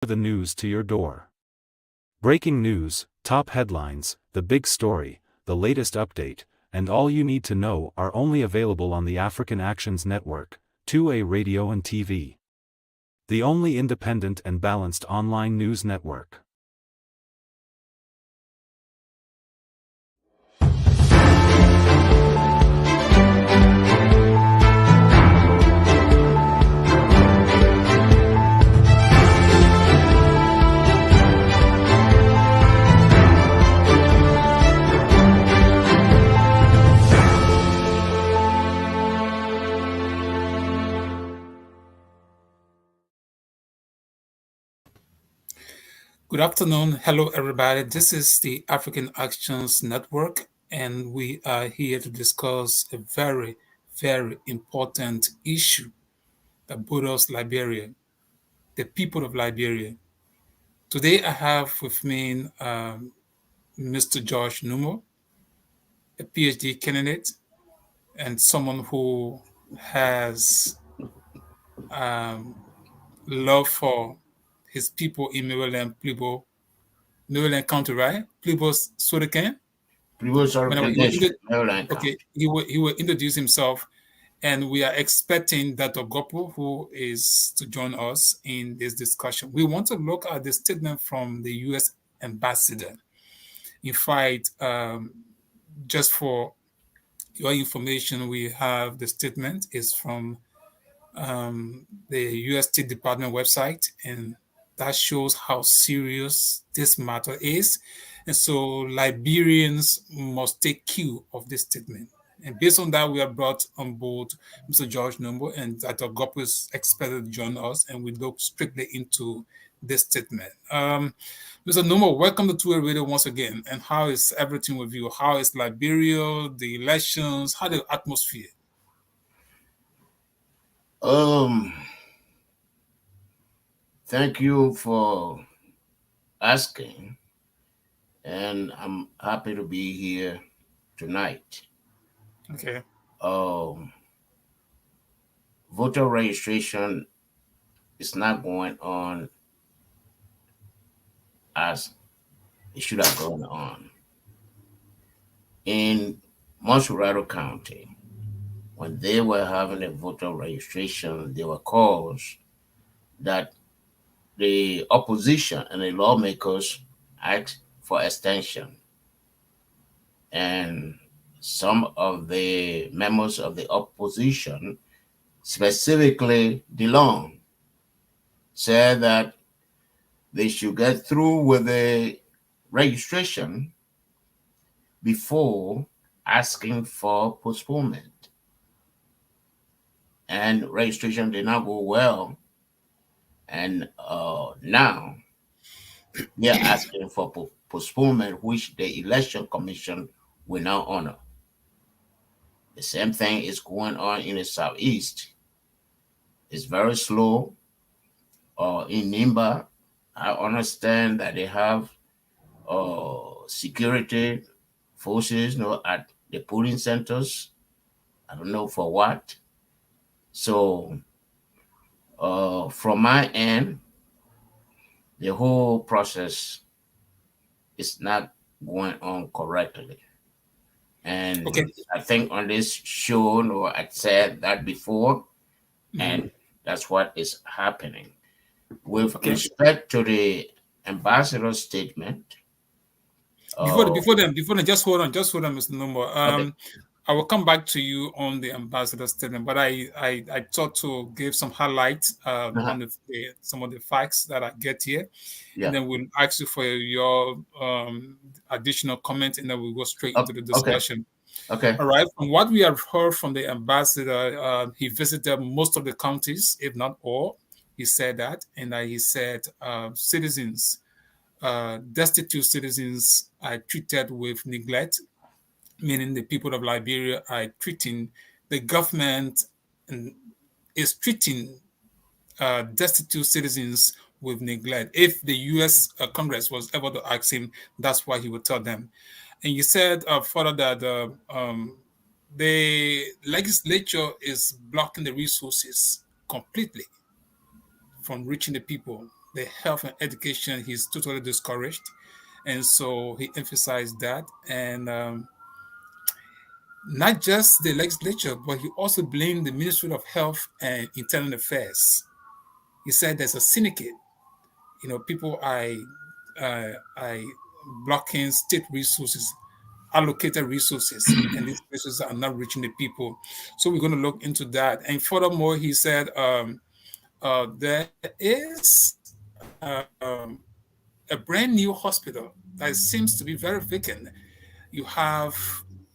the news to your door. Breaking news, top headlines, the big story, the latest update, and all you need to know are only available on the African Actions Network, 2A Radio and TV. The only independent and balanced online news network. Good afternoon. Hello, everybody. This is the African Actions Network, and we are here to discuss a very, very important issue that borders Liberia, the people of Liberia. Today, I have with me Mr. George Numo, a PhD candidate, and someone who has love for his people in Maryland County, right? Plibo Surican. Okay, he will introduce himself, and we are expecting Dr. Gopo, who is to join us in this discussion. We want to look at the statement from the US ambassador. In fact, just for your information, we have the statement is from the US State Department website, and that shows how serious this matter is. And so Liberians must take cue of this statement. And based on that, we have brought on board Mr. George Numbo, and Dr. Gopo is expected to join us, and we look strictly into this statement. Mr. Numbo, welcome to 2A Radio once again. And how is everything with you? How is Liberia, the elections, how the atmosphere? Thank you for asking, and I'm happy to be here tonight. Okay. Voter registration is not going on as it should have gone on. In Monserrado County, when they were having a voter registration, there were calls that the opposition and the lawmakers asked for extension. And some of the members of the opposition, specifically DeLong, said that they should get through with the registration before asking for postponement. And registration did not go well. And now they are asking for postponement, which the Election Commission will now honor. The same thing is going on in the Southeast. It's very slow. In Nimba, I understand that they have security forces at the polling centers. I don't know for what. So from my end, the whole process is not going on correctly. And okay. I think on this show, I said that before, and that's what is happening. With respect to the ambassador's statement. Before then, just hold on, Mr. Numbo. I will come back to you on the ambassador's statement, but I thought to give some highlights on some of the facts that I get here. Yeah. And then we'll ask you for your additional comment, and then we'll go straight into the discussion. Okay. All right. From what we have heard from the ambassador, he visited most of the counties, if not all. He said that, and he said citizens, destitute citizens are treated with neglect, meaning the people of Liberia are treating, the government is treating destitute citizens with neglect. If the U.S. Congress was able to ask him, that's why he would tell them. And you said further that the legislature is blocking the resources completely from reaching the people. the health and education, he's totally discouraged. And so he emphasized that. And not just the legislature, but he also blamed the Ministry of Health and Internal Affairs. He said there's a syndicate. People I blocking state resources, allocated resources, and these resources are not reaching the people. So we're going to look into that. And furthermore, he said there is a brand new hospital that seems to be very vacant. You have,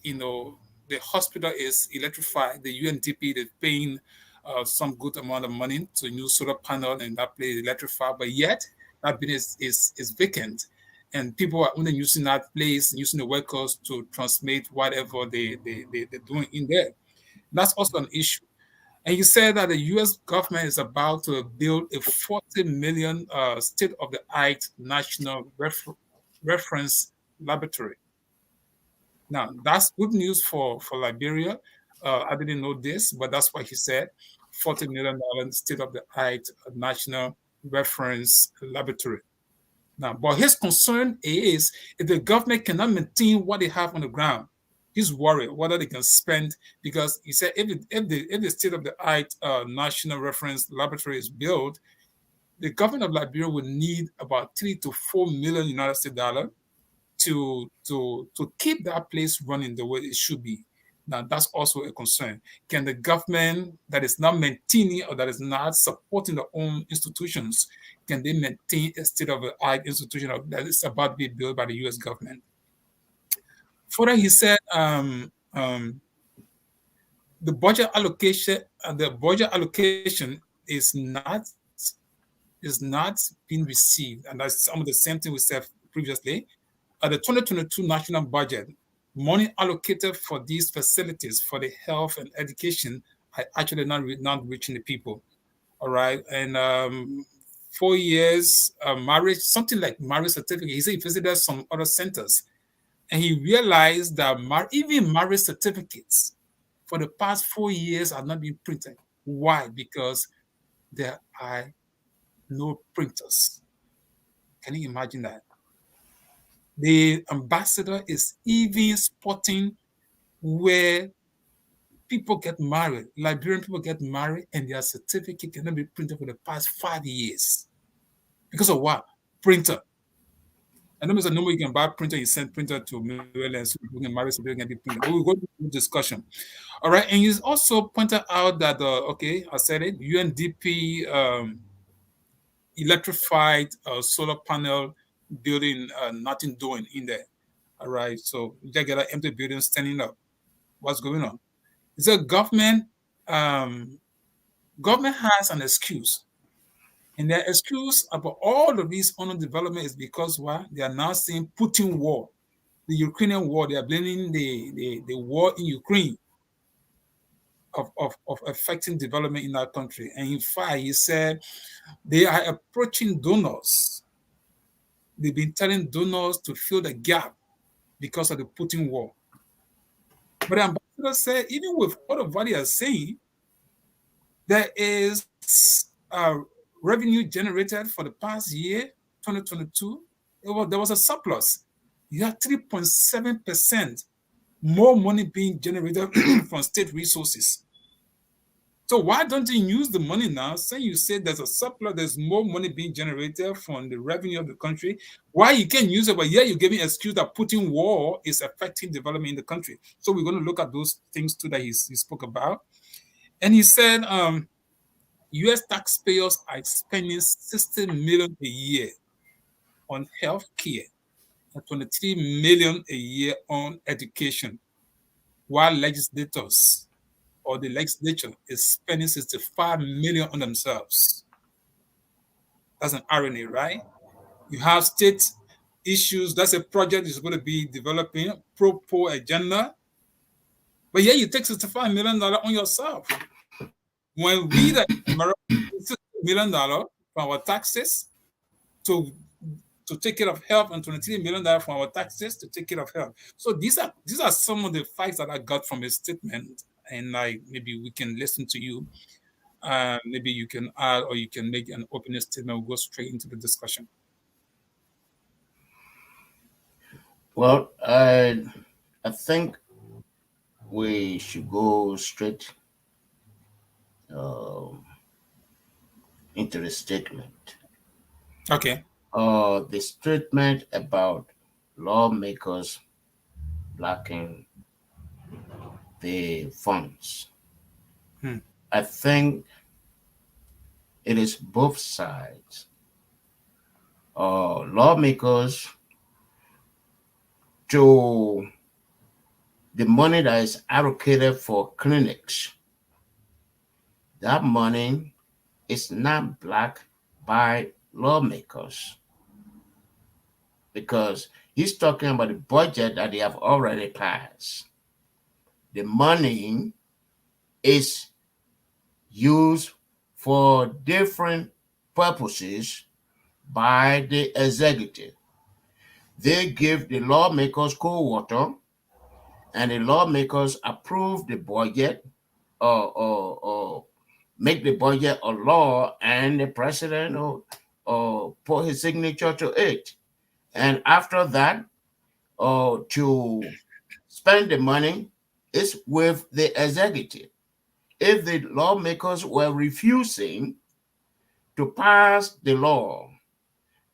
the hospital is electrified. The UNDP is paying some good amount of money to a new solar panel, and that place is electrified. But yet, that building is vacant, and people are only using that place, using the workers to transmit whatever they're doing in there. That's also an issue. And he said that the U.S. government is about to build a 40 million state-of-the-art national reference laboratory. Now, that's good news for Liberia. I didn't know this, but that's what he said. $40 million state-of-the-art national reference laboratory. Now, but his concern is if the government cannot maintain what they have on the ground, he's worried whether they can spend, because he said if the state-of-the-art national reference laboratory is built, the government of Liberia would need about 3 to 4 million United States dollars to keep that place running the way it should be. Now, that's also a concern. Can the government that is not maintaining or that is not supporting their own institutions, can they maintain a state-of-the-art institution that is about to be built by the U.S. government? Further, he said the budget allocation is not being received, and that's some of the same thing we said previously. The 2022 national budget, money allocated for these facilities for the health and education are actually not reaching the people. All right, and 4 years marriage, something like marriage certificate. He said he visited some other centers, and he realized that even marriage certificates for the past 4 years are not being printed. Why? Because there are no printers. Can you imagine that? The ambassador is even spotting where people get married, Liberian people get married, and their certificate cannot be printed for the past 5 years. Because of what? Printer. I know there's a number you can buy printer, you send printer to Maryland, so you can marry so they can be printed. But we'll go to the discussion. All right, and he's also pointed out that, I said it, UNDP electrified solar panel building, nothing doing in there. All right, so you just get an empty building standing up. What's going on? It's a government has an excuse. And their excuse about all of this underdevelopment is because why? They are now saying Putin war, the Ukrainian war. They are blaming the war in Ukraine of affecting development in that country. And in fact, he said they are approaching donors. They've been telling donors to fill the gap because of the Putin war. But the ambassador said, even with all of what they are saying, there is revenue generated for the past year, 2022. There was a surplus. You had 3.7% more money being generated from state resources. So why don't you use the money now? Say you said there's a surplus, there's more money being generated from the revenue of the country. Why you can't use it? But yeah, you're giving an excuse that Putin war is affecting development in the country. So we're going to look at those things too that he spoke about. And he said U.S. taxpayers are spending $60 million a year on health care and $23 million a year on education, while legislators or the legislature is spending $65 million on themselves. That's an irony, right? You have state issues. That's a project is going to be developing, pro-poor agenda. But yeah, you take $65 million on yourself. When we, the Americans, $60 million from our taxes to take care of health and $23 million from our taxes to take care of health. So these are some of the facts that I got from his statement, and maybe we can listen to you. Maybe you can add or you can make an opening statement. We'll go straight into the discussion. Well, I think we should go straight um, into the statement. Okay. The statement about lawmakers blocking the funds. Hmm. I think it is both sides. Lawmakers to the money that is allocated for clinics. That money is not blocked by lawmakers because he's talking about the budget that they have already passed. The money is used for different purposes by the executive. They give the lawmakers cold water, and the lawmakers approve the budget or make the budget a law, and the president or put his signature to it. And after that, to spend the money is with the executive. If the lawmakers were refusing to pass the law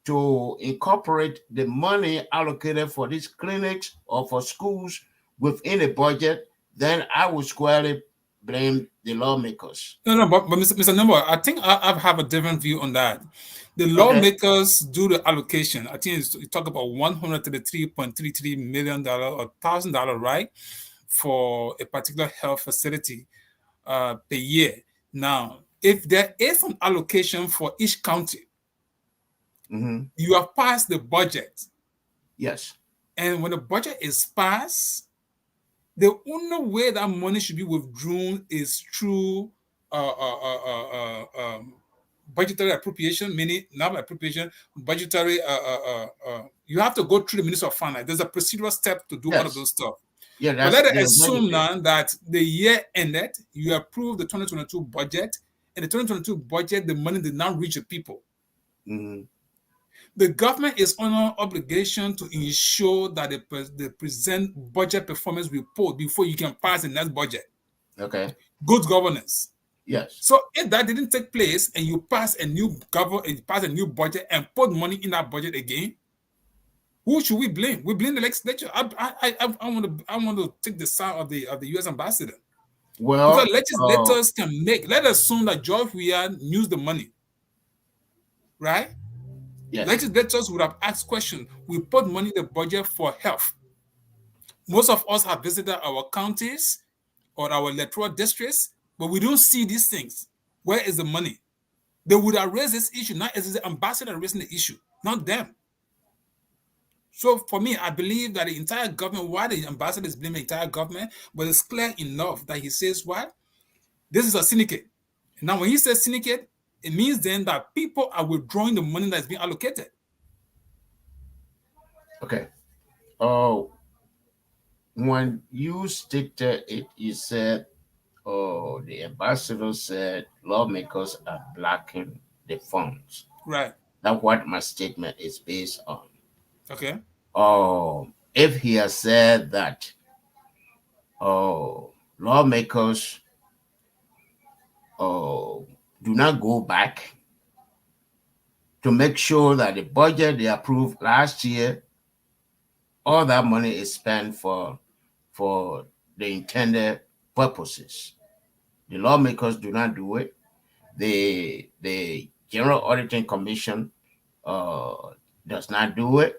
to incorporate the money allocated for these clinics or for schools within a budget, then I would squarely blame the lawmakers. No, but Mr. Number, I think I have a different view on that. The Okay. lawmakers do the allocation. I think you talk about $133.33 million or $1,000, right, for a particular health facility per year. Now, if there is an allocation for each county, you have passed the budget. Yes. And when the budget is passed, the only way that money should be withdrawn is through budgetary appropriation, meaning not appropriation, budgetary. You have to go through the Minister of Finance. There's a procedural step to do all of those stuff. Yeah, But that's let us the assume executive. now that the year ended, you approve the 2022 budget, and the 2022 budget, the money did not reach the people. The government is under obligation to ensure that they present budget performance report before you can pass the next budget. Okay. Good governance. Yes. So if that didn't take place and you pass a new budget and put money in that budget again, who should we blame? We blame the legislature. I want to take the side of the US ambassador. Well, because legislators can make. Let us assume that George Weah used the money, right? yes. Legislators would have asked questions. We put money in the budget for health. Most of us have visited our counties or our electoral districts, but we don't see these things. Where is the money? They would have raised this issue. Not as the ambassador raising the issue, not them. So for me, I believe that the entire government, why the ambassador is blaming the entire government, but it's clear enough that he says, what? This is a syndicate. Now, when he says syndicate, it means then that people are withdrawing the money that's being allocated. Okay. When you stated it, you said, the ambassador said lawmakers are blocking the funds. Right. That's what my statement is based on. Okay. If he has said that, lawmakers do not go back to make sure that the budget they approved last year, all that money is spent for the intended purposes. The lawmakers do not do it. The General Auditing Commission does not do it.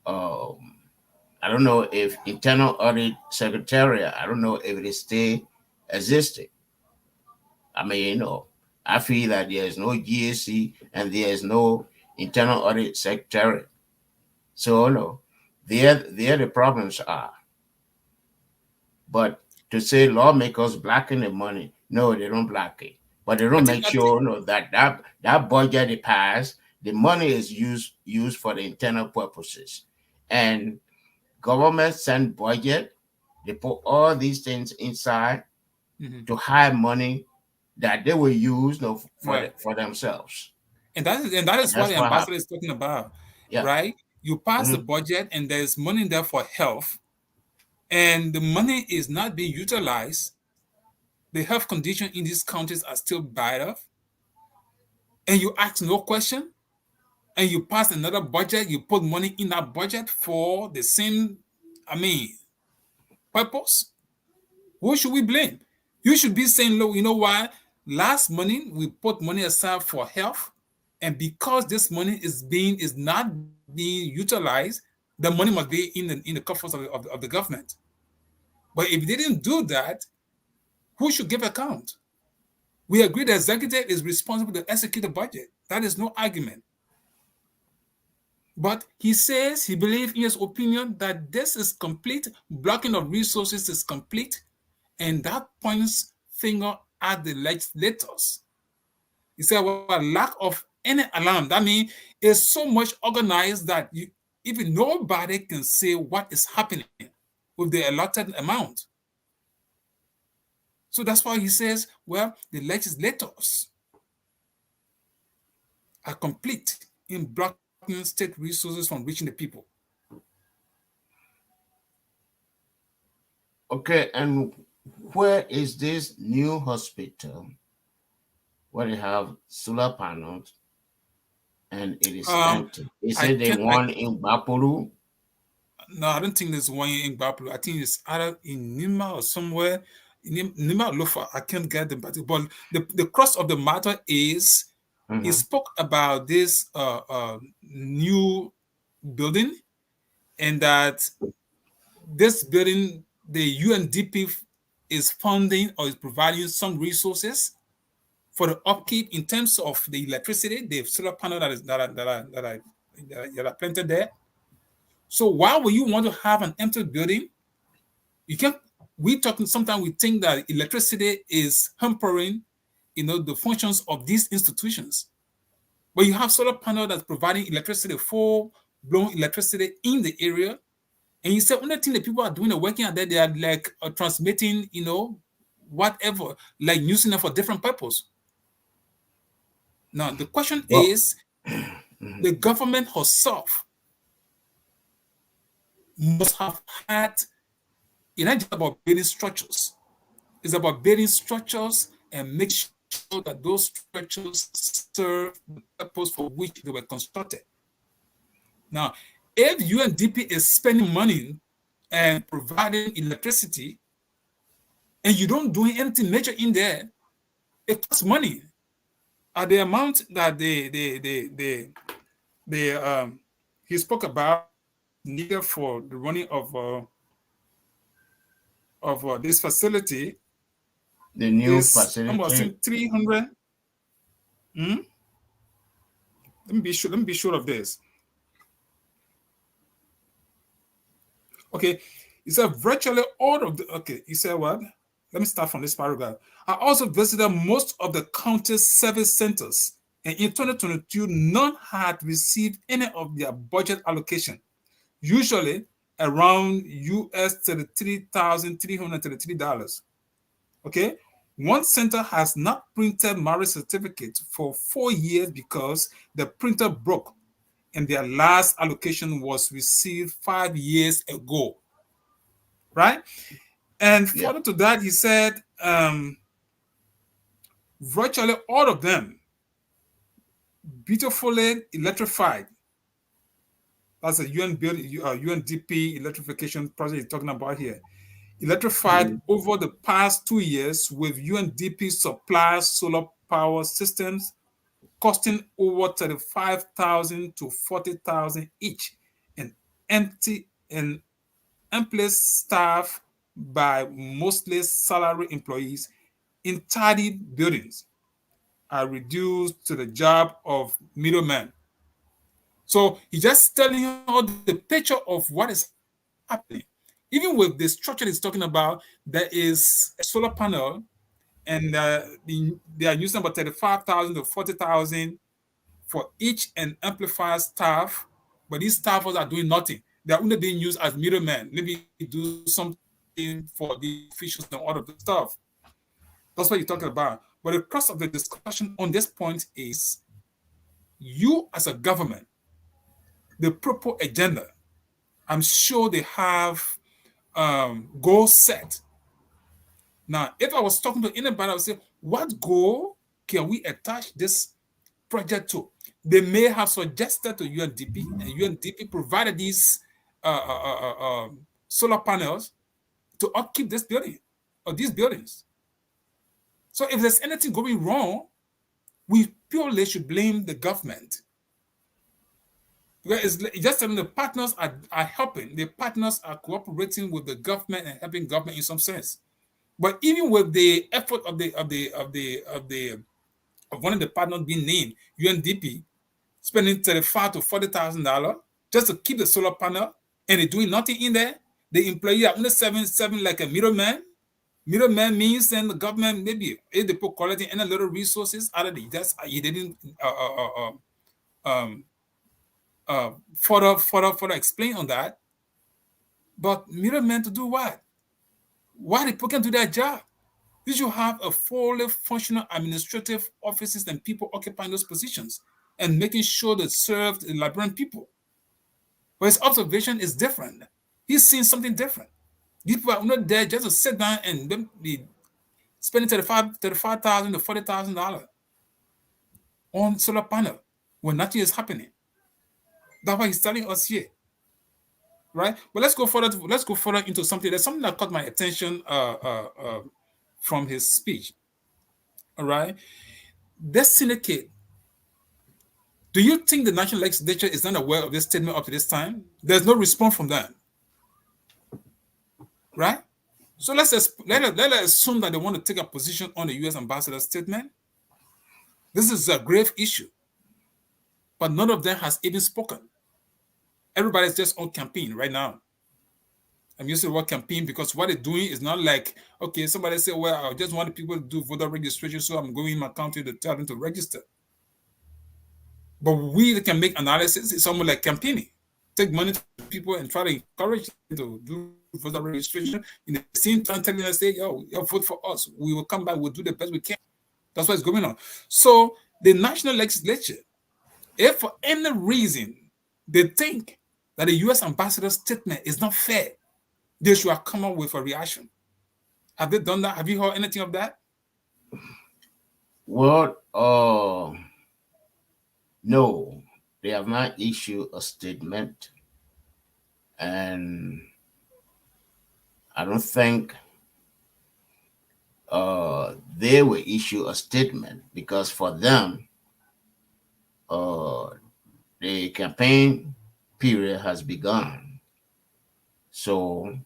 I don't know if Internal Audit Secretariat, I don't know if it still existing. I mean, I feel that there is no GAC and there is no Internal Audit Secretariat. So, no, there the problems are. But to say lawmakers blocking the money, no, they don't block it. But they don't make sure that budget they pass, the money is used for the internal purposes. And government send budget, they put all these things inside to hide money that they will use Right. for themselves. And that is what That's the what ambassador happened. is talking about, Yeah. right? You pass the Mhm. budget and there's money there for health, and the money is not being utilized. The health condition in these countries are still bad of, and you ask no question, and you pass another budget, you put money in that budget for the same, I mean, purpose. Who should we blame? You should be saying, look, you know why? Last money we put money aside for health, and because this money is not being utilized, the money must be in the coffers of the government. But if they didn't do that, who should give account? We agree the executive is responsible to execute the budget. That is no argument. But he says he believes in his opinion that this is complete, blocking of resources is complete, and that points finger at the legislators. He said, well, lack of any alarm. That means it's so much organized that even nobody can say what is happening with the allotted amount. So that's why he says, well, the legislators are complete in blocking state resources from reaching the people. Okay, and where is this new hospital where they have solar panels and it is empty? They I said they can't. won in Bapuru. No, I don't think there's one in Gbaplu. I think it's either in Nima or somewhere. Nima Lofa. I can't get the particular. But the crux of the matter is he spoke about this new building, and that this building, the UNDP is funding or is providing some resources for the upkeep in terms of the electricity, the solar panel that are planted there. So why would you want to have an empty building? You can't. We talking sometimes we think that electricity is hampering, the functions of these institutions. But you have solar panel that's providing electricity, full blown electricity in the area, and you say only thing the people are doing are working out there, they are like transmitting, whatever, like using it for different purpose. Now the question Well, is, the government herself must have had. It's not just about building structures. It's about building structures and make sure that those structures serve the purpose for which they were constructed. Now, if UNDP is spending money and providing electricity, and you don't do anything major in there, it costs money. At the amount that he spoke about needed for the running of this facility, the new is almost facility. 300. Let me be sure. Let me be sure of this. Okay, he said virtually all of the. Okay, he said what? Let me start from this paragraph. I also visited most of the county's service centers, and in 2022, none had received any of their budget allocation. Usually around US $33,333. Okay, one center has not printed marriage certificates for 4 years because the printer broke, and their last allocation was received 5 years ago. Right? And Yeah. further to that, he said virtually all of them beautifully electrified. That's a UNDP electrification project he's talking about here. Electrified over the past 2 years with UNDP supply solar power systems costing over 35,000 to 40,000 each, and empty and employed staff by mostly salary employees in tidy buildings are reduced to the job of middlemen. So he's just telling you all the picture of what is happening. Even with the structure he's talking about, there is a solar panel, and they are using about 35,000 to 40,000 for each and amplifier staff, but these staffers are doing nothing. They are only being used as middlemen, maybe do something for the officials and all of the stuff. That's what you're talking about. But the crux of the discussion on this point is you as a government, the proper agenda. I'm sure they have goals set. Now, if I was talking to anybody, I would say, what goal can we attach this project to? They may have suggested to UNDP, and UNDP provided these solar panels to upkeep this building or these buildings. So if there's anything going wrong, we purely should blame the government. Because it's just the partners are helping. The partners are cooperating with the government and helping government in some sense. But even with the effort of one of the partners being named, UNDP, spending $35,000 to $40,000 just to keep the solar panel, and they're doing nothing in there. The employee are only seven like a middleman. Middleman means then the government maybe if they put quality and a little resources out of it. That's you didn't further explain on that. But middlemen to do what? Why the people can do their job? You should have a fully functional administrative offices and people occupying those positions and making sure that serve the Liberian people. But his observation is different. He's seeing something different. These people are not there just to sit down and be spending $35,000 to $40,000 on solar panel when nothing is happening. That's why he's telling us here, right? But let's go further into something. There's something that caught my attention from his speech. All right, this syndicate. Do you think the national legislature is not aware of this statement up to this time? There's no response from them, right? So let us assume that they want to take a position on the U.S. ambassador's statement. This is a grave issue, but none of them has even spoken. Everybody's just on campaign right now. I'm using the word campaign because what they're doing is not like, okay, somebody say, well, I just want people to do voter registration, so I'm going in my county to tell them to register. But we can make analysis. It's almost like campaigning. Take money to people and try to encourage them to do voter registration. In the same time, telling them, say, yo, vote for us. We will come back. We'll do the best we can. That's what's going on. So the national legislature, if for any reason they think that the U.S. ambassador's statement is not fair, they should have come up with a reaction. Have they done that? Have you heard anything of that? Well, no, they have not issued a statement. And I don't think they will issue a statement because for them, the campaign period has begun. So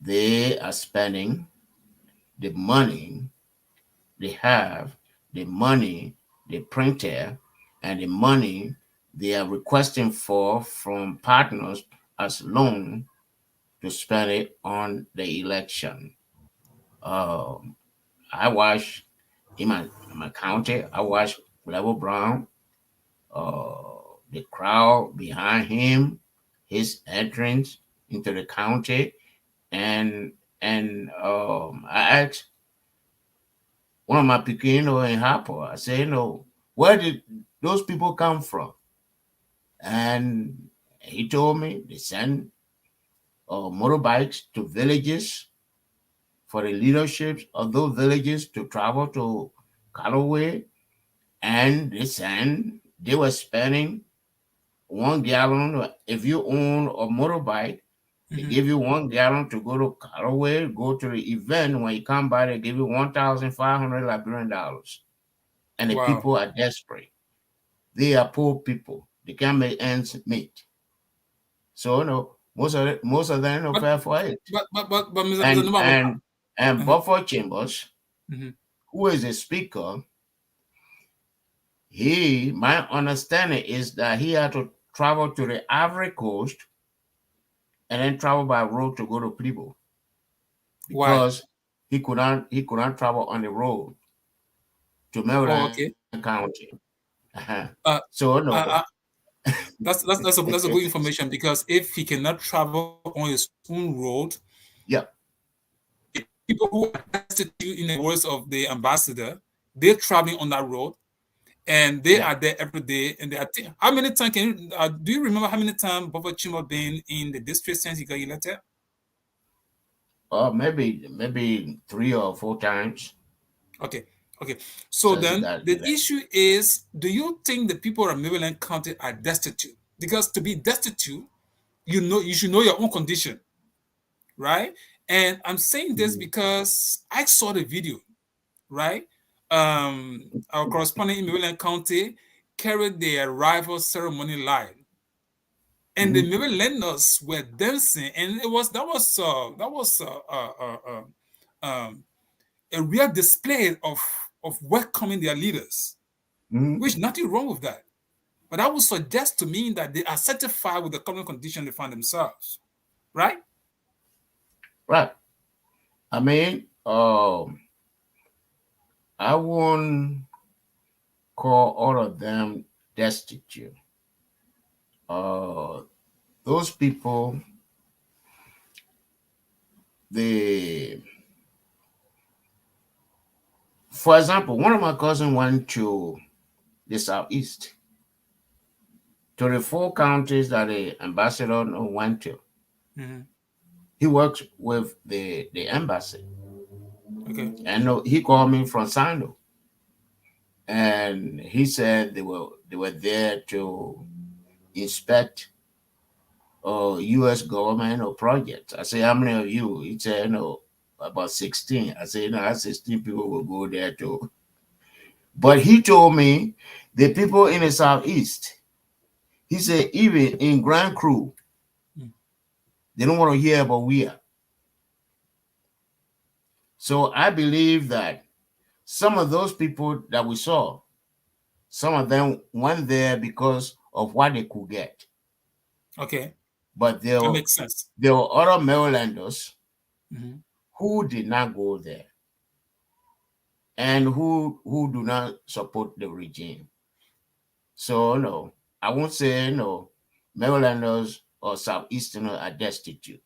they are spending the money they have, the money they printed, and the money they are requesting from partners as loan to spend it on the election. I watched in my county, I watched Level Brown, the crowd behind him, his entrance into the county, and I asked one of my Pekino in Harper, I said, where did those people come from? And he told me they send motorbikes to villages for the leaderships of those villages to travel to Callaway, and they were spending 1 gallon. If you own a motorbike, they give you 1 gallon to go to Callaway, go to the event. When you come by, they give you 1,500 Liberian dollars. And the people are desperate. They are poor people. They can't make ends meet. So most of them don't pay for it. But Mr. And Buffalo Chambers, who is the speaker, my understanding is that he had to travel to the Ivory Coast and then travel by road to go to Plibo because he could not travel on the road to Maryland County. So no. That's a good information because if he cannot travel on his own road, people who are destitute, in the words of the ambassador, they're traveling on that road, and they are there every day. And they are how many times can you do you remember how many times Baba Chimo been in the district since he got elected? Maybe 3 or 4 times. Okay. So Since then that the event. issue is, do you think the people of Maryland County are destitute? Because to be destitute, you should know your own condition, right? And I'm saying this because I saw the video, right? Our correspondent in Maryland County carried the arrival ceremony live, and the Marylanders were dancing, and that was a real display of welcoming their leaders, which nothing wrong with that. But that would suggest to me that they are satisfied with the current condition they find themselves, right? Right. I mean, I won't call all of them destitute. Those people, for example, one of my cousins went to the Southeast, to the 4 counties that the ambassador went to. He works with the embassy. Okay. And he called me from Sando, and he said they were there to inspect U.S. government or projects. I said, how many of you? He said, about 16. I said, 16 people will go there too. But he told me the people in the Southeast, he said, even in Grand Crew, they don't want to hear about we are. So I believe that some of those people that we saw, some of them went there because of what they could get. Okay. But that makes sense. There were other Marylanders who did not go there and who do not support the regime. So no, I won't say Marylanders or Southeasterners are destitute.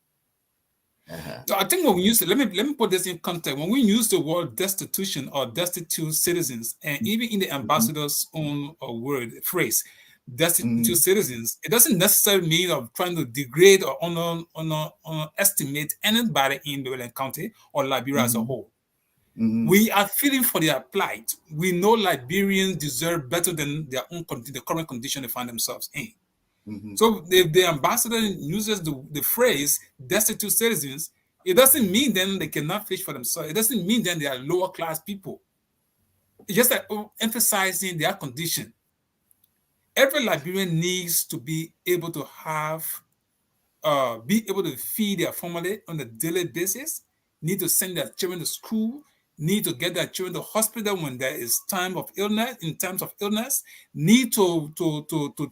So I think when we use it, let me put this in context. When we use the word destitution or destitute citizens, and even in the ambassador's own phrase, destitute citizens, it doesn't necessarily mean of trying to degrade or estimate anybody in Maryland County or Liberia as a whole. We are feeling for their plight. We know Liberians deserve better than their own the current condition they find themselves in. So if the ambassador uses the phrase destitute citizens, it doesn't mean then they cannot fish for themselves. It doesn't mean then they are lower class people. It's just like emphasizing their condition. Every Liberian needs to be able to be able to feed their family on a daily basis, need to send their children to school, need to get their children to hospital when there is times of illness, need to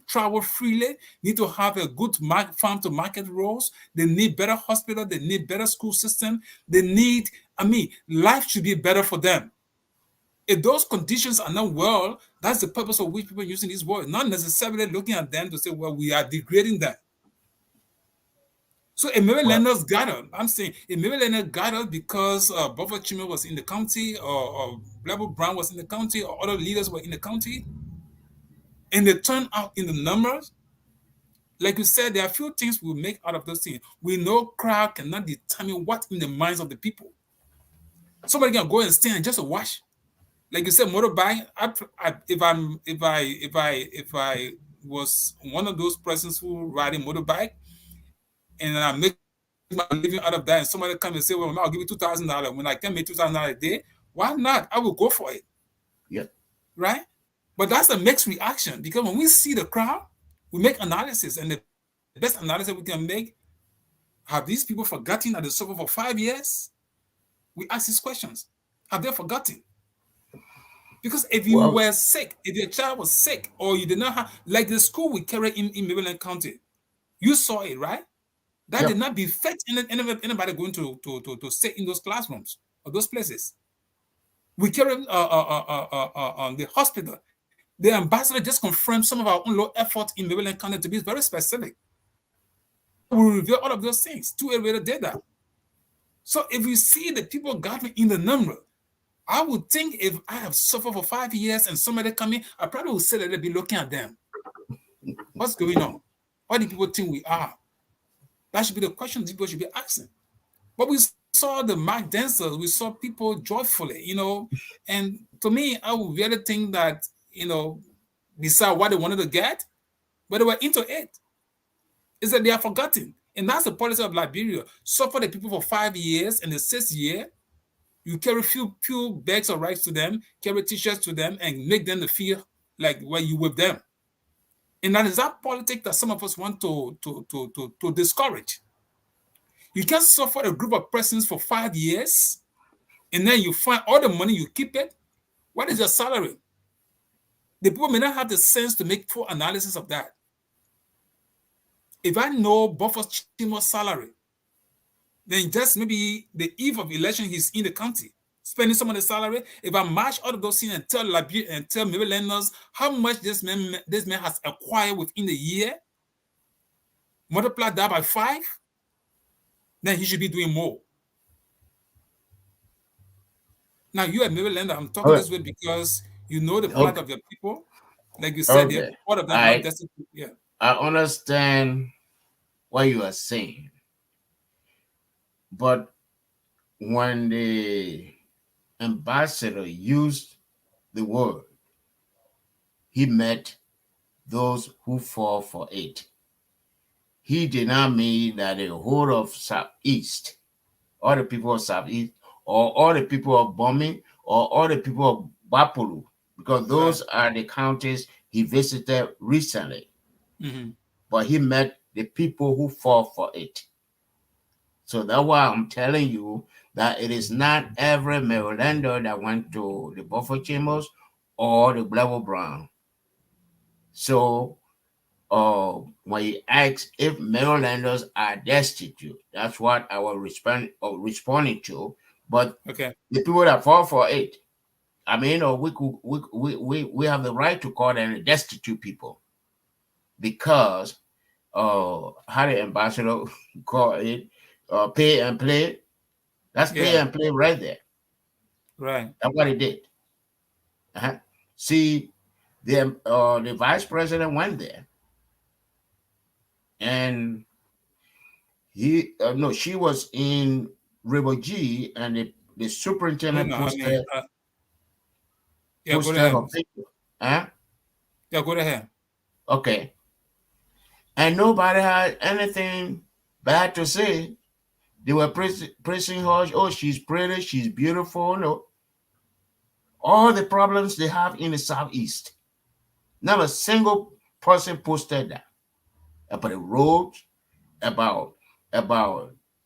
travel freely, need to have a good farm to market roads. They need better hospital, they need better school system, life should be better for them. If those conditions are not well, that's the purpose of which people are using these words, not necessarily looking at them to say, well, we are degrading them. So a Marylanders gathered. I'm saying a Marylander gathered because Buffer Chimo was in the county, or Blabble Brown was in the county, or other leaders were in the county, and they turned out in the numbers. Like you said, there are a few things we make out of those things. We know crowd cannot determine what's in the minds of the people. Somebody can go and stand just to watch. Like you said, motorbike. If I was one of those persons who riding motorbike, and I make my living out of that, and somebody come and say, well, I'll give you $2,000. When I can make $2,000 a day, why not? I will go for it. Yeah. Right? But that's a mixed reaction, because when we see the crowd, we make analysis, and the best analysis we can make, have these people forgotten that they suffered for 5 years? We ask these questions. Have they forgotten? Because if you were sick, if your child was sick, or you did not have, like the school we carry in Maryland County, you saw it, right? That did not befit anybody going to sit in those classrooms or those places. We carry the hospital. The ambassador just confirmed some of our own low effort in Maryland County to be very specific. We reveal all of those things. 2 elevator data. So if you see the people gathering in the number, I would think if I have suffered for 5 years and somebody come in, I probably would say that they'd be looking at them. What's going on? What do people think we are? That should be the question people should be asking. But we saw the mark dancers, we saw people joyfully, and to me, I would really think that, decide what they wanted to get, but they were into it. Is that they are forgotten. And that's the policy of Liberia. Suffer the people for 5 years, and the 6th year, you carry few bags of rice to them, carry t-shirts to them, and make them feel like when you with them. And that is that politics that some of us want to discourage. You can't suffer a group of persons for 5 years, and then you find all the money, you keep it. What is your salary? The people may not have the sense to make full analysis of that. If I know Buffer's Chimo's salary, then just maybe the eve of election, he's in the county spending some of the salary. If I match all of those things and tell Liberia and tell Marylanders how much this man has acquired within the year, multiply that by 5, then he should be doing more. Now, you are Marylander, I'm talking this way because you know the plight of your people. Like you said, all of them have destined. Yeah. I understand what you are saying. But when the ambassador used the word, he meant those who fall for it. He did not mean that the whole of Southeast, all the people of Southeast, or all the people of Bombing, or all the people of Bapuru, because those are the counties he visited recently. Mm-hmm. But he meant the people who fall for it. So that's why I'm telling you that it is not every Marylander that went to the Buffer Chambers or the Level Brown. So when you ask if Marylanders are destitute, that's what I was responding to. But the people that fall for it, I mean, we have the right to call them destitute people, because how the ambassador call it, pay and play. That's pay and play right there. Right. That's what he did. See, the vice president went there, and she was in River G, and the superintendent posted go ahead. her picture. Yeah, go ahead. Okay. And nobody had anything bad to say. They were praising her. Oh, she's pretty, she's beautiful. No. All the problems they have in the Southeast. Not a single person posted that. About the roads, about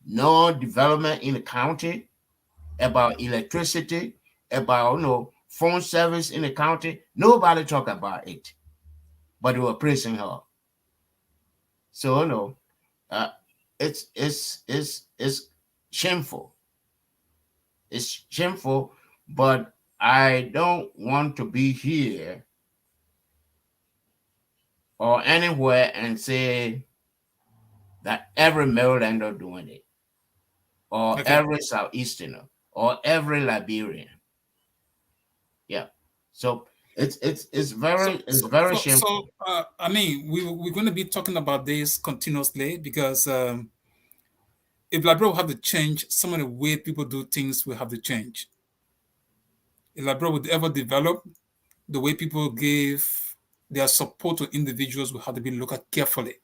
no development in the county, about electricity, about phone service in the county. Nobody talked about it. But they were praising her. So it's shameful. It's shameful, but I don't want to be here or anywhere and say that every Marylander doing it, or every Southeasterner, or every Liberian. Yeah. So it's very shameful. So I mean, we're going to be talking about this continuously, because if Liberia will have to change, some of the way people do things will have to change. If Liberia would ever develop, the way people give their support to individuals will have to be looked at carefully.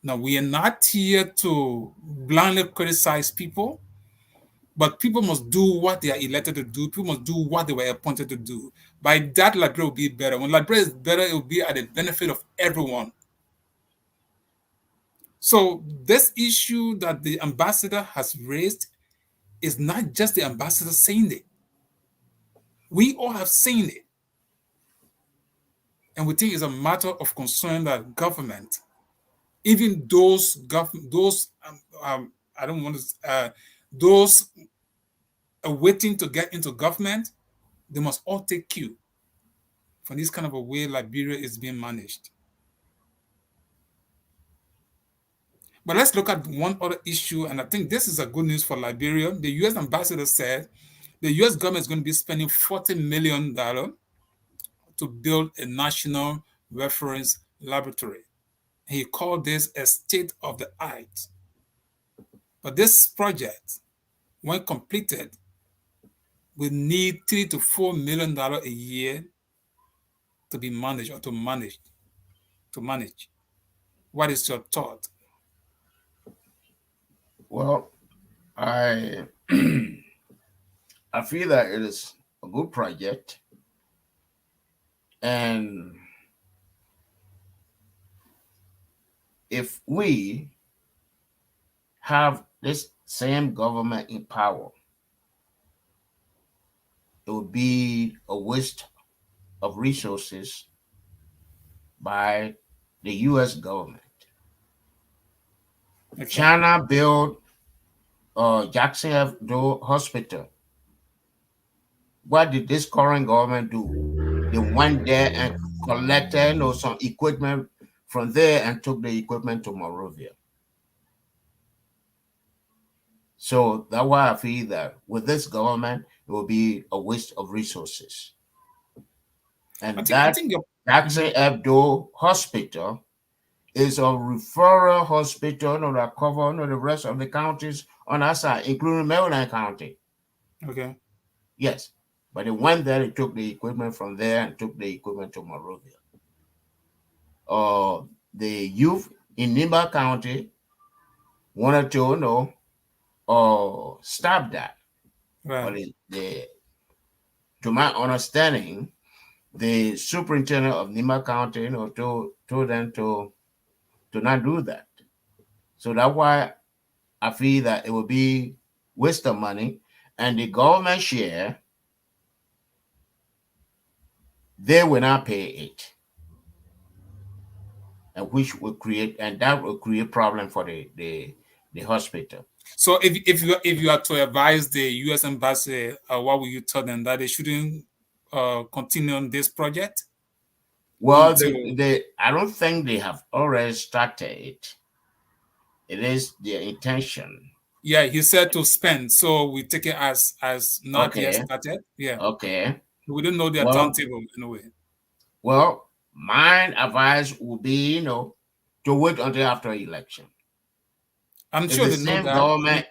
Now, we are not here to blindly criticize people, but people must do what they are elected to do. People must do what they were appointed to do. By that, Liberia will be better. When Liberia is better, it will be at the benefit of everyone. So this issue that the ambassador has raised is not just the ambassador saying it. We all have seen it. And we think it's a matter of concern that government, even those I don't want to, those waiting to get into government, they must all take cue from this kind of a way Liberia is being managed. But let's look at one other issue, and I think this is a good news for Liberia. The U.S. ambassador said the U.S. government is going to be spending $40 million to build a national reference laboratory. He called this a state of the art. But this project, when completed, will need $3 to $4 million a year to be managed or to manage. What is your thought? Well, I I feel that it is a good project, and if we have this same government in power, it would be a waste of resources by the US government. Okay. China built Jackson Hebdo Hospital. What did this current government do? They went there and collected some equipment from there and took the equipment to Monrovia. So that's why I feel that with this government, it will be a waste of resources. And I think Jackson Hebdo Hospital is a referral hospital that covers the rest of the counties on our side, including Maryland County. Okay. Yes. But they went there, they took the equipment from there and took the equipment to Monrovia. The youth in Nimba County wanted to stop that. Right. But to my understanding, the superintendent of Nimba County told them to not do that. So that's why I feel that it will be waste of money, and the government share, they will not pay it. And that will create problem for the hospital. So if you are to advise the U.S. embassy, what will you tell them, that they shouldn't continue on this project? Well, I don't think they have already started it. It is their intention. Yeah, he said to spend, so we take it as not yet started. Yeah. Okay. We don't know their timetable anyway. Well, my advice would be, to wait until after election. I'm sure they know that.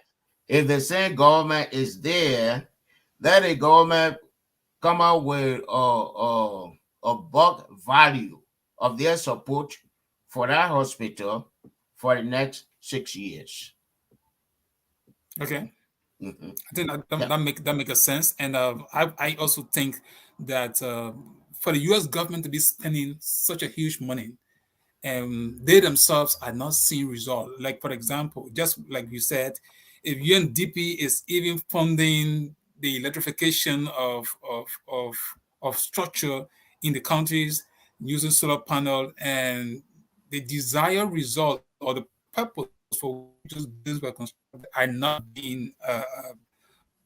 If the same government is there, let the government come out with a buck value of their support for that hospital for the next 6 years. Okay. Mm-hmm. I think that make a sense, and I also think that for the U.S. government to be spending such a huge money, and they themselves are not seeing results. Like, for example, just like you said, if UNDP is even funding the electrification of structure in the countries using solar panel, and the desired result or the purpose for which those buildings were constructed are not being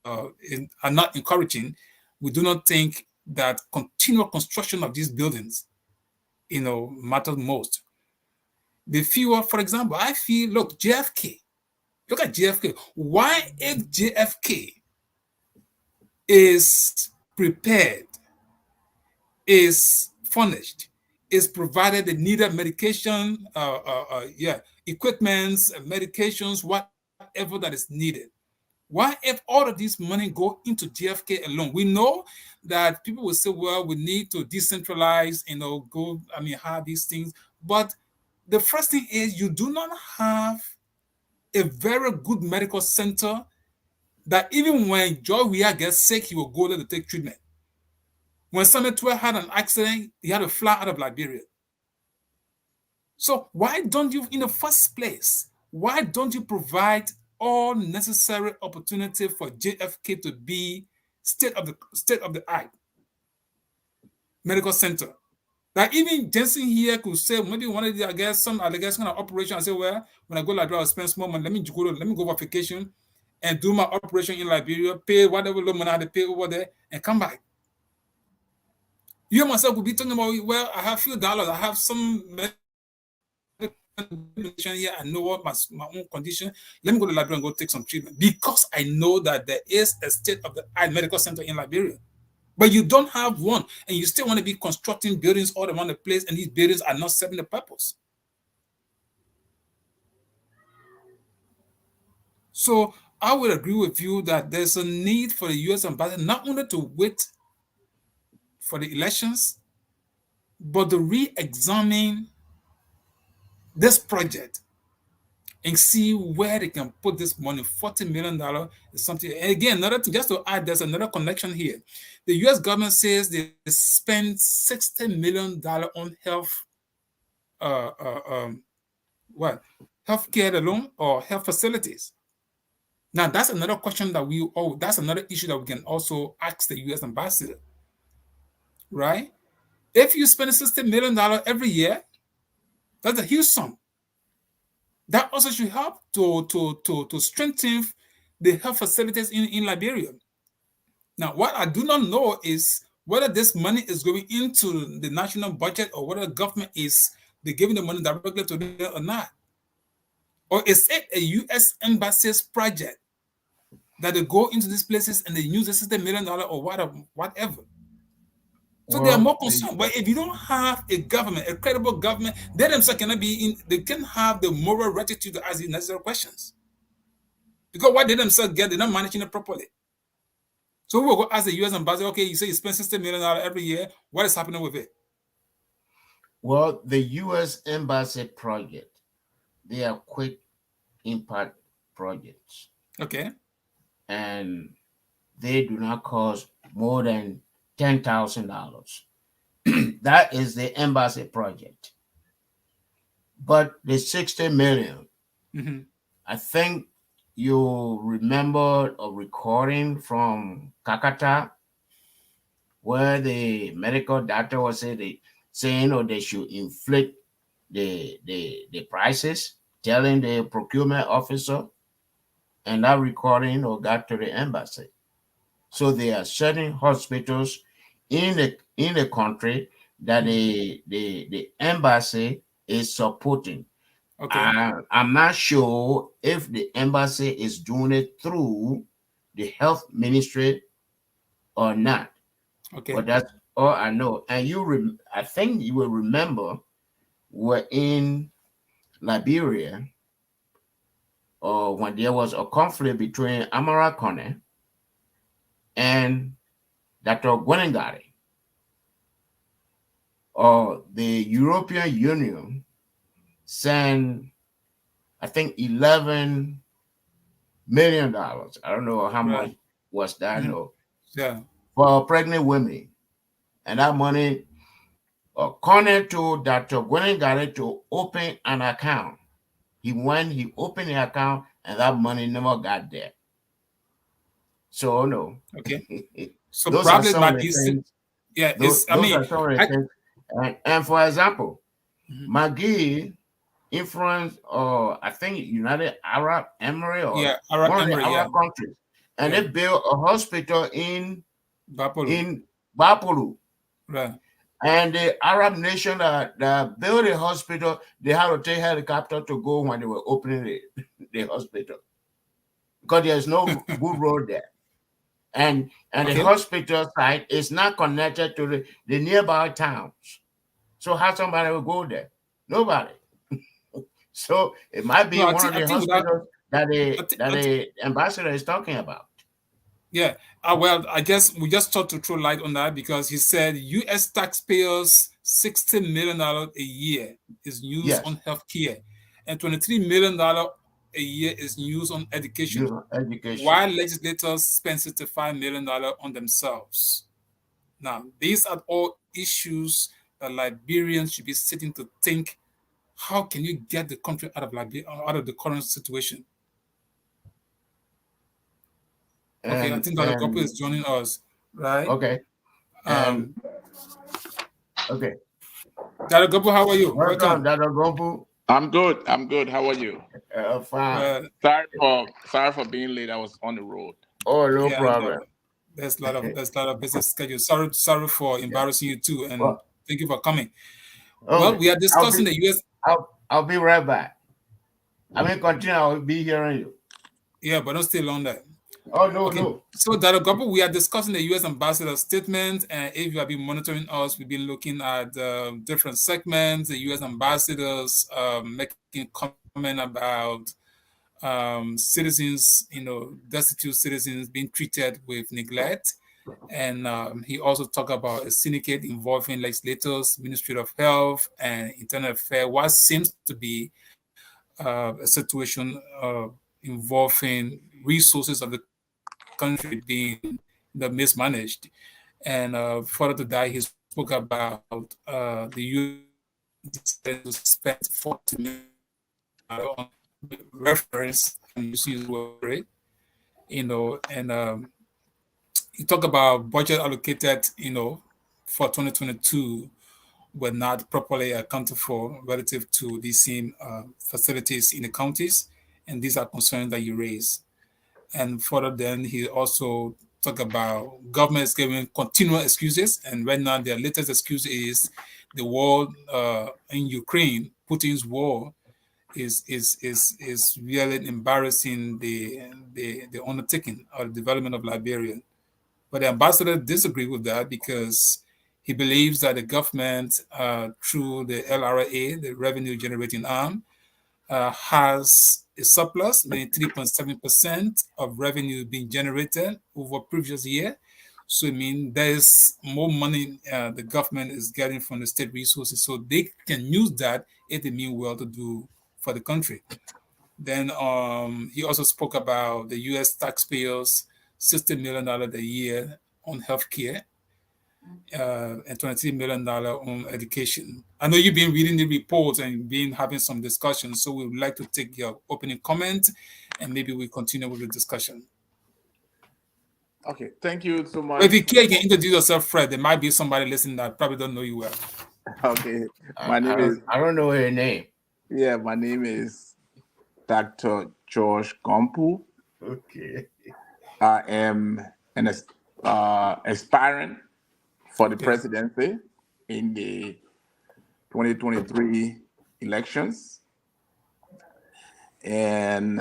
are not encouraging, we do not think that continual construction of these buildings, matters most. The fewer, for example, I feel, look at JFK. Why, if JFK is prepared, is furnished, is provided the needed medication, equipments, medications, whatever that is needed, why, if all of this money go into JFK alone? We know that people will say, well, we need to decentralize, have these things. But the first thing is, you do not have a very good medical center that even when Joy Weah gets sick, he will go there to take treatment. When Samuel Tuer had an accident, he had to fly out of Liberia. So why don't you, in the first place, why don't you provide all necessary opportunity for JFK to be state of the art medical center? That even Jensen here could say, maybe one of the, some kind of operation, I say, well, when I go Liberia, I'll spend small money, let me go on vacation and do my operation in Liberia, pay whatever little money I had to pay over there, and come back. You myself could be talking about, well, I have few dollars, I have some medical here, I know what my own condition. Let me go to Liberia and go take some treatment because I know that there is a state-of-the-art medical center in Liberia. But you don't have one, and you still want to be constructing buildings all around the place, and these buildings are not serving the purpose. So I would agree with you that there's a need for the U.S. ambassador not only to wait for the elections, but to re-examine this project and see where they can put this money. $40 million is something. And again, just to add, there's another connection here. The U.S. government says they spend $60 million on healthcare alone or health facilities. Now, that's another question that that's another issue that we can also ask the U.S. ambassador, right? If you spend $60 million every year, that's a huge sum. That also should help to strengthen the health facilities in Liberia. Now, what I do not know is whether this money is going into the national budget or whether the government is giving the money directly to them or not. Or is it a U.S. embassy's project that they go into these places and they use the $60 million or whatever? So they are more concerned. But if you don't have a government, a credible government, they themselves cannot they can have the moral rectitude to ask these necessary questions. Because what they themselves get, they're not managing it properly. So we will go ask the U.S. ambassador, okay, you say you spend $60 million every year. What is happening with it? Well, the U.S. Embassy project, they are quick impact projects. Okay. And they do not cost more than $10,000. That is the embassy project. But the $60 million, I think you remember a recording from Kakata where the medical doctor was saying they should inflate the prices, telling the procurement officer, and that recording got to the embassy. So there are certain hospitals in the country that the embassy is supporting. Okay. I'm not sure if the embassy is doing it through the health ministry or not. Okay. But that's all I know. And I think you will remember we're in Liberia when there was a conflict between Amara Kone and Dr. Gwenengari. The European Union sent, I think, $11 million. I don't know how much was that, for pregnant women. And that money, Kone told Dr. Gwenengari to open an account. He opened the account, and that money never got there. So no. Okay. So those probably might be things. Yeah. And for example, McGee influenced, I think, United Arab Emirates or Arab countries, and they built a hospital in Bapolu. Right. And the Arab nation that built a hospital, they had to take helicopter to go when they were opening the hospital because there's no good road there. And the hospital site is not connected to the nearby towns. So how somebody will go there? Nobody. So it might be one of the hospitals that the ambassador is talking about. Yeah. Well, I guess we just thought to throw light on that because he said U.S. taxpayers $60 million a year is used on healthcare, and $23 million a year is used on education. While legislators spend $65 million on themselves. Now, these are all issues that Liberians should be sitting to think: how can you get the country out of the current situation? Okay, I think Dr. Gopu is joining us, right? Okay. Okay. Dr. Gopu, how are you? Welcome, Dr. Gopu. I'm good. How are you? Fine. Sorry for being late. I was on the road. Oh, no problem. There's a lot of busy schedule. Sorry for embarrassing you too, and thank you for coming. Well, we are discussing the U.S. I'll be right back. I mean, continue. I'll be hearing you. Yeah, but don't stay long there. Oh, no, Okay. no. So, Dr. Gopo, we are discussing the U.S. ambassador's statement, and if you have been monitoring us, we've been looking at different segments. The U.S. ambassadors making comment about citizens, destitute citizens being treated with neglect. And he also talked about a syndicate involving legislators, Ministry of Health, and Internal Affairs, what seems to be a situation involving resources of the country being mismanaged. And further to that, he spoke about the U.S. decided to spend $40 million on reference and use word, and he talked about budget allocated, for 2022 were not properly accounted for relative to the same facilities in the counties, and these are concerns that you raise. And further, then he also talked about government is giving continual excuses, and right now their latest excuse is the war in Ukraine, Putin's war, is really embarrassing the undertaking or the development of Liberia. But the ambassador disagreed with that because he believes that the government, through the LRA, the revenue generating arm, has a surplus, meaning 3.7% of revenue being generated over previous year. So I mean, there's more money the government is getting from the state resources, so they can use that if they mean well to do for the country. Then he also spoke about the U.S. taxpayers $60 million a year on healthcare and $23 million on education. I know you've been reading the reports and been having some discussions, so we would like to take your opening comment and maybe we continue with the discussion. Okay, thank you so much. If you care, you can introduce yourself, Fred. There might be somebody listening that probably don't know you well. Okay, my name is. I don't know her name. Yeah, my name is Dr. George Gompu. Okay. I am an aspirant for the presidency in the 2023 elections. And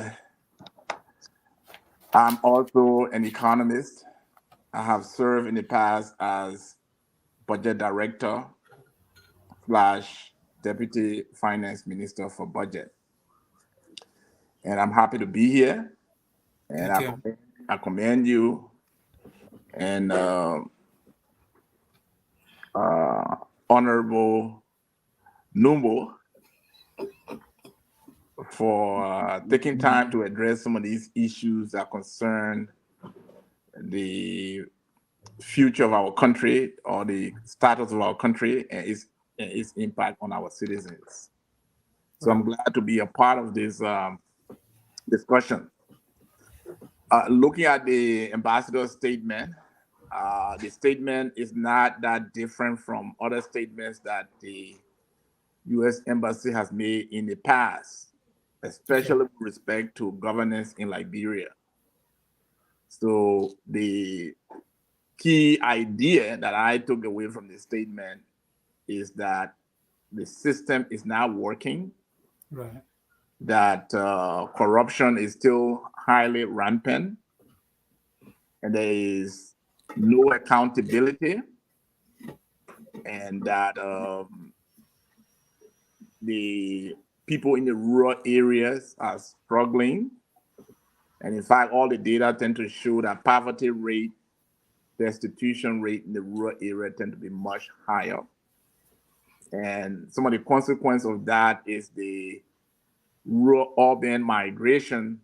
I'm also an economist. I have served in the past as budget director / deputy finance minister for budget. And I'm happy to be here. And I commend you and Honorable Numbo for taking time to address some of these issues that concern the future of our country or the status of our country and its impact on our citizens. So I'm glad to be a part of this discussion. Looking at the ambassador's statement, the statement is not that different from other statements that the US Embassy has made in the past, especially with respect to governance in Liberia. So the key idea that I took away from the statement is that the system is not working, right? That corruption is still highly rampant, and there is no accountability, and that the people in the rural areas are struggling. And in fact, all the data tend to show that poverty rate, destitution rate in the rural area tend to be much higher. And some of the consequence of that is the rural urban migration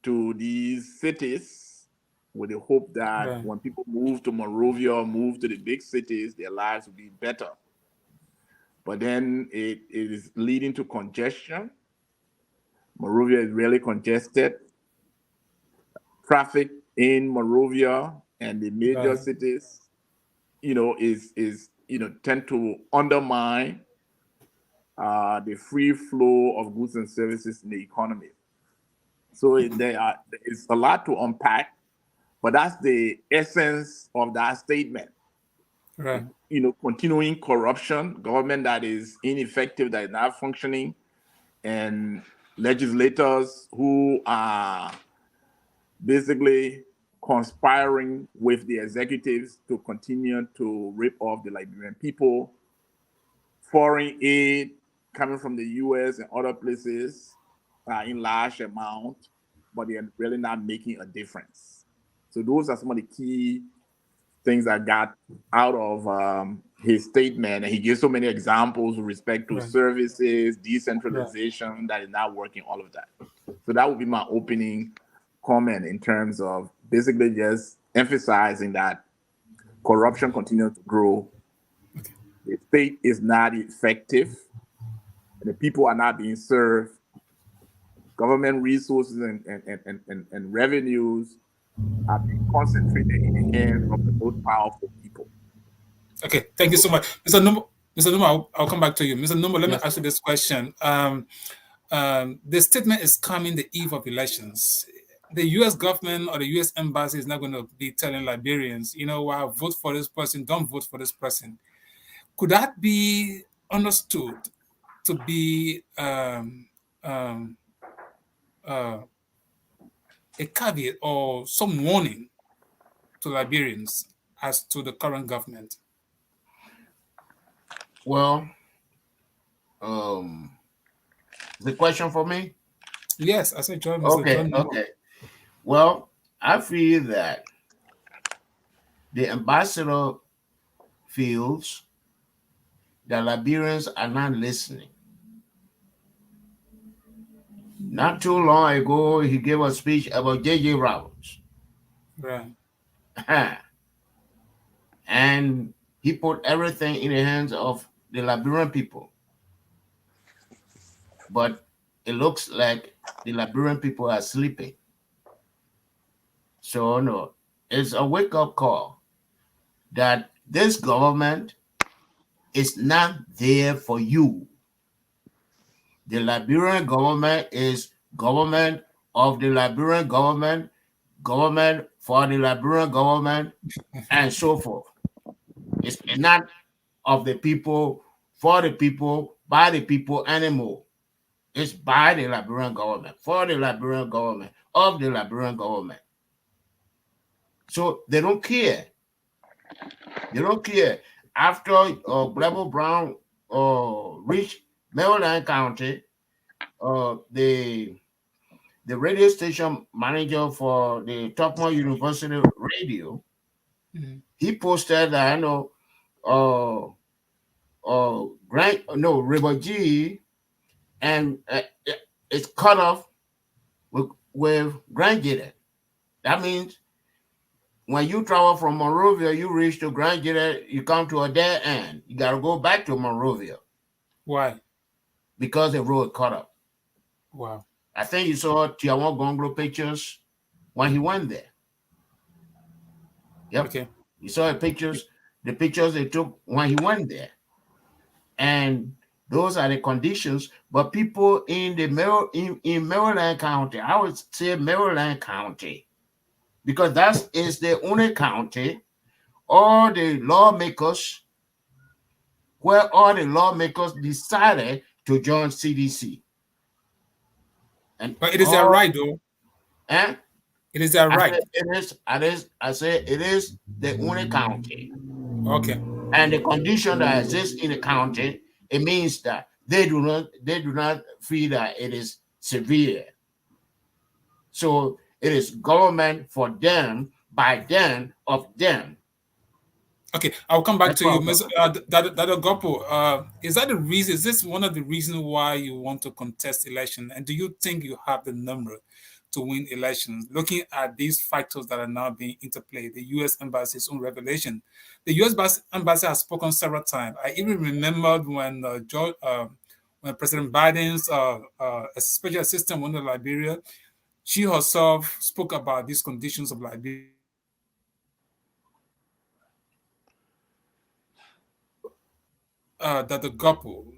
to these cities with the hope that when people move to Monrovia or move to the big cities, their lives will be better. But then it is leading to congestion. Monrovia is really congested. Traffic in Monrovia and the major cities, tend to undermine the free flow of goods and services in the economy. So there is a lot to unpack, but that's the essence of that statement. Right. Continuing corruption, government that is ineffective, that is not functioning, and legislators who are basically conspiring with the executives to continue to rip off the Liberian people, foreign aid coming from the US and other places in large amount, but they're really not making a difference. So those are some of the key things I got out of his statement, and he gives so many examples with respect to Right. services, decentralization that is not working, all of that. So that would be my opening comment in terms of basically just emphasizing that corruption continues to grow. The state is not effective, and the people are not being served. Government resources and revenues are being concentrated in the hands of the most powerful people. Okay, thank you so much, Mr. Number. Mr. Number, I'll come back to you, Mr. Number. Let me Yes. ask you this question. The statement is coming the eve of elections. The U.S. government or the U.S. embassy is not going to be telling Liberians, vote for this person, don't vote for this person. Could that be understood to be a caveat or some warning to Liberians as to the current government? Well, the question for me? Yes, I said John, Mr. Okay, John. okay. Well, I feel that the ambassador feels that Liberians are not listening. Not too long ago, he gave a speech about J.J. Roberts. Right. And he put everything in the hands of the Liberian people. But it looks like the Liberian people are sleeping. So, no, it's a wake-up call that this government is not there for you. The Liberian government is government of the Liberian government, government for the Liberian government, and so forth. It's not of the people, for the people, by the people anymore. It's by the Liberian government, for the Liberian government, of the Liberian government. So they don't care. They don't care. After Glebo Brown reached Maryland County, the radio station manager for the Tokyo University Radio, he posted that River G, and it's cut off with Grand Gate. That means when you travel from Monrovia, you reach to Grand Gate, you come to a dead end. You got to go back to Monrovia. Why? Because the road cut up. Wow. I think you saw Tiawan Gonglo pictures when he went there. Yep. Okay. You saw the pictures they took when he went there. And those are the conditions. But people in Maryland County, I would say Maryland County, because that is the only county all the lawmakers decided to join CDC. But it is their right, though. Eh? It is their right. I say it is the only county. Okay. And the condition that exists in the county, it means that they do not feel that it is severe. So it is government for them, by them, of them. Okay, I'll come back to you, Ms. Dada Gopo. Is that the reason? Is this one of the reasons why you want to contest election? And do you think you have the number to win elections? Looking at these factors that are now being interplayed, the U.S. Embassy's own revelation, the U.S. Embassy has spoken several times. I even remembered when President Biden's special assistant went to Liberia, she herself spoke about these conditions of Liberia. That the couple,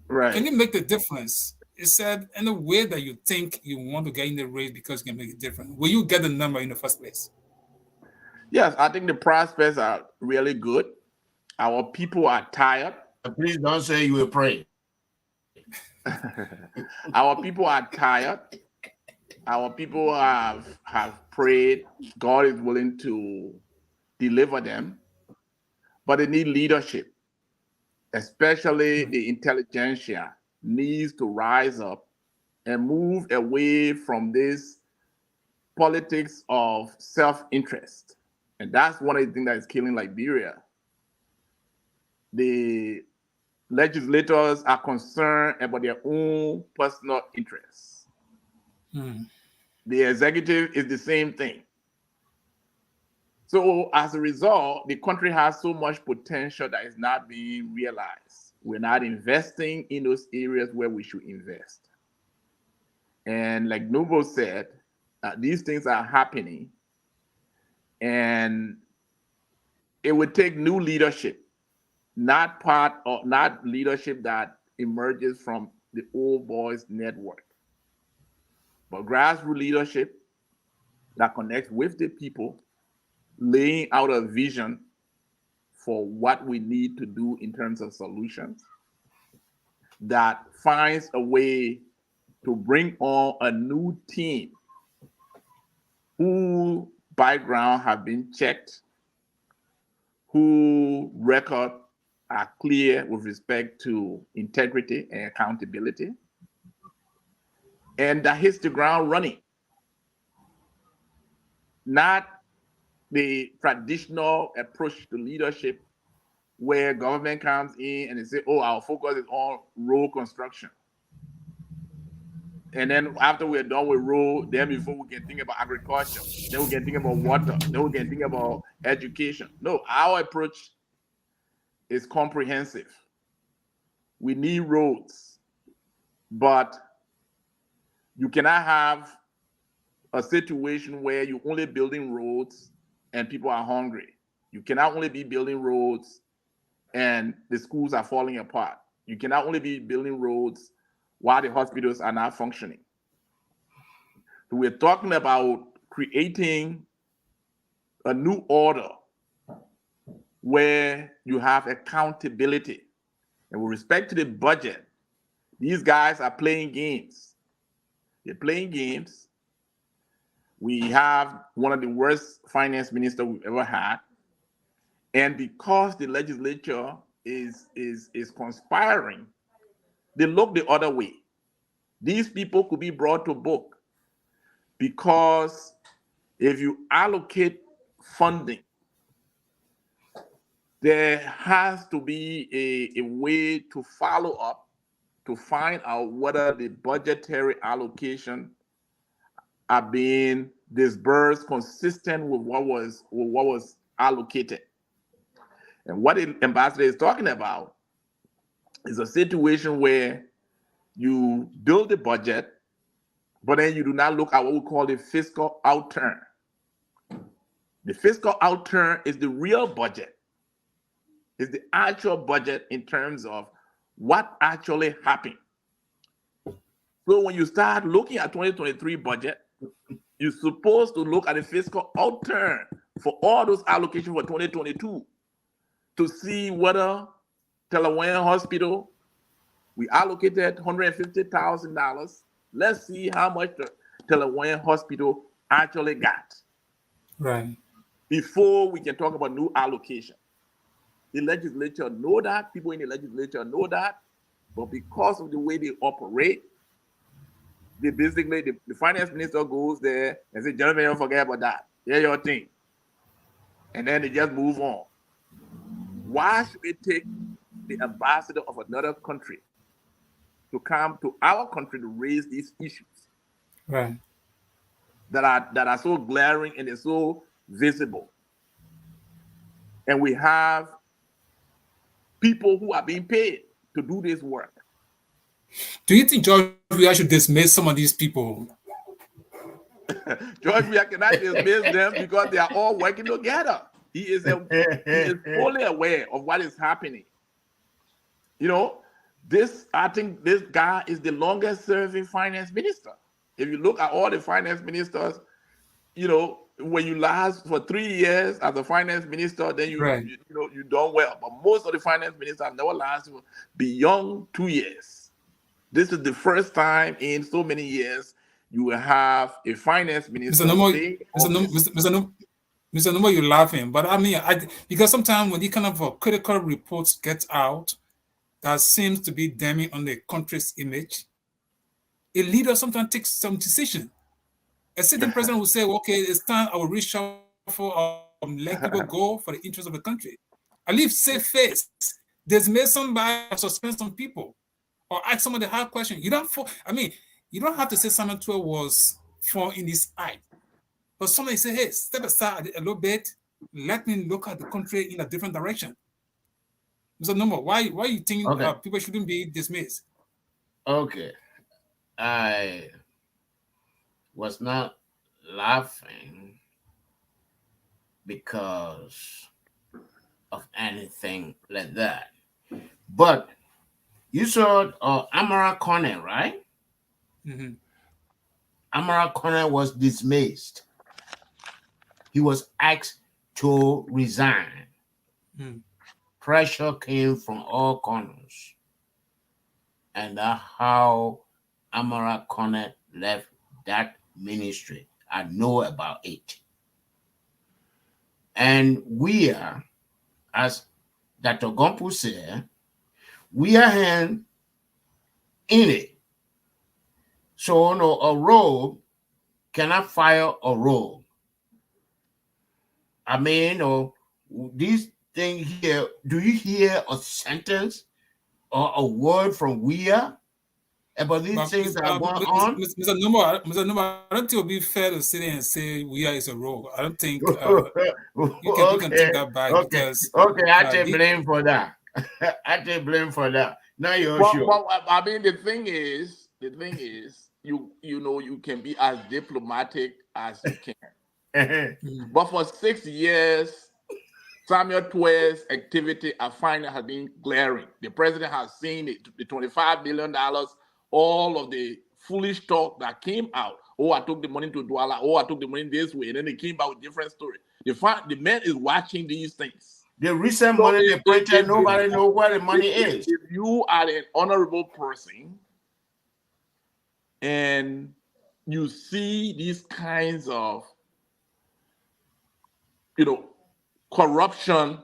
Right. can you make the difference? It said in a way that you think you want to get in the race because you can make a difference. Will you get the number in the first place? Yes, I think the prospects are really good. Our people are tired. Please don't say you will pray. Our people are tired. Our people have prayed. God is willing to deliver them, but they need leadership, especially the intelligentsia needs to rise up and move away from this politics of self-interest. And that's one of the things that is killing Liberia. The legislators are concerned about their own personal interests. The executive is the same thing. So as a result, the country has so much potential that is not being realized. We're not investing in those areas where we should invest. And like Noble said, these things are happening, and it would take new leadership, not leadership that emerges from the old boys network, but grassroots leadership that connects with the people, laying out a vision for what we need to do in terms of solutions, that finds a way to bring on a new team whose background have been checked, whose record are clear with respect to integrity and accountability, and that hits the ground running. Not the traditional approach to leadership where government comes in and they say, oh, our focus is on road construction. And then after we're done with road, then before we can think about agriculture, then we can think about water, then we can think about education. No, our approach is comprehensive. We need roads, but you cannot have a situation where you're only building roads and people are hungry. You cannot only be building roads and the schools are falling apart. You cannot only be building roads while the hospitals are not functioning. So we're talking about creating a new order where you have accountability. And with respect to the budget, these guys are playing games. They're playing games. We have one of the worst finance ministers we've ever had. And because the legislature is conspiring, they look the other way. These people could be brought to book because if you allocate funding, there has to be a way to follow up to find out whether the budgetary allocation are being disbursed consistent with what was allocated. And what the ambassador is talking about is a situation where you build the budget, but then you do not look at what we call the fiscal outturn. The fiscal outturn is the real budget. It's the actual budget in terms of what actually happened. So when you start looking at 2023 budget, you're supposed to look at the fiscal outturn for all those allocations for 2022 to see whether Telawine Hospital, we allocated $150,000. Let's see how much the Telawine Hospital actually got. Right. Before we can talk about new allocation. The legislature know that, people in the legislature know that, but because of the way they operate, they basically, the finance minister goes there and says, gentlemen, don't forget about that. Yeah, your thing. And then they just move on. Why should it take the ambassador of another country to come to our country to raise these issues? Right. That are so glaring and they're so visible? And we have people who are being paid to do this work. Do you think George Weah should dismiss some of these people? George Weah cannot dismiss them because they are all working together. He is fully aware of what is happening. You know, I think this guy is the longest serving finance minister. If you look at all the finance ministers, you know, when you last for 3 years as a finance minister, then Right. you done well. But most of the finance ministers have never lasted beyond 2 years. This is the first time in so many years you will have a finance minister Mr. Nomo, stay in Mr. Nomo, office. Mr. Nomo, you're laughing, but I mean, because sometimes when these kind of critical reports get out that seems to be damning on the country's image, a leader sometimes takes some decision. A certain president will say, okay, it's time I will reshuffle, let people go for the interest of the country. I leave safe face. Dismiss somebody, suspend some people, or ask someone the hard question. You don't have to say Samuel 12 was for in his eye. But somebody say, hey, step aside a little bit, let me look at the country in a different direction. Mr. Nomo, why you think people shouldn't be dismissed? Okay. I was not laughing because of anything like that. But you saw Amara Corner, right? Mm-hmm. Amara Corner was dismissed. He was asked to resign. Mm. Pressure came from all corners. And that's how Amara Corner left that ministry. I know about it. And we are, as Dr. Gompu said, we are in it. So no, a rogue cannot fire a rogue. I mean, this thing here, do you hear a sentence or a word from WIA about these things that are going on? Mr. Nomo, I don't think it would be fair to sit there and say WIA is a rogue. I don't think you can take that back because I take blame for that. I take blame for that. Now you're sure. Well, I mean, the thing is, you can be as diplomatic as you can. But for 6 years, Samuel 12's activity, I find, has been glaring. The president has seen it, the $25 million, all of the foolish talk that came out. Oh, I took the money to Douala. Oh, I took the money this way. And then they came out with different stories. The man is watching these things. The recent money they printed, nobody knows where the money is. If you are an honorable person and you see these kinds of, corruption,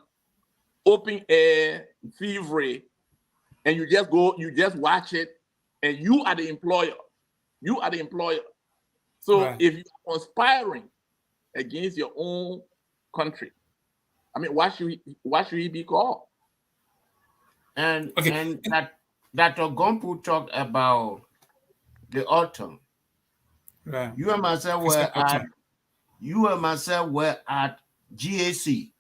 open air, thievery, and you just watch it, and you are the employer. So Right. if you are conspiring against your own country, I mean, why should he be called? And that Dr. Gompu talked about the autumn. Right. You and myself were at GAC.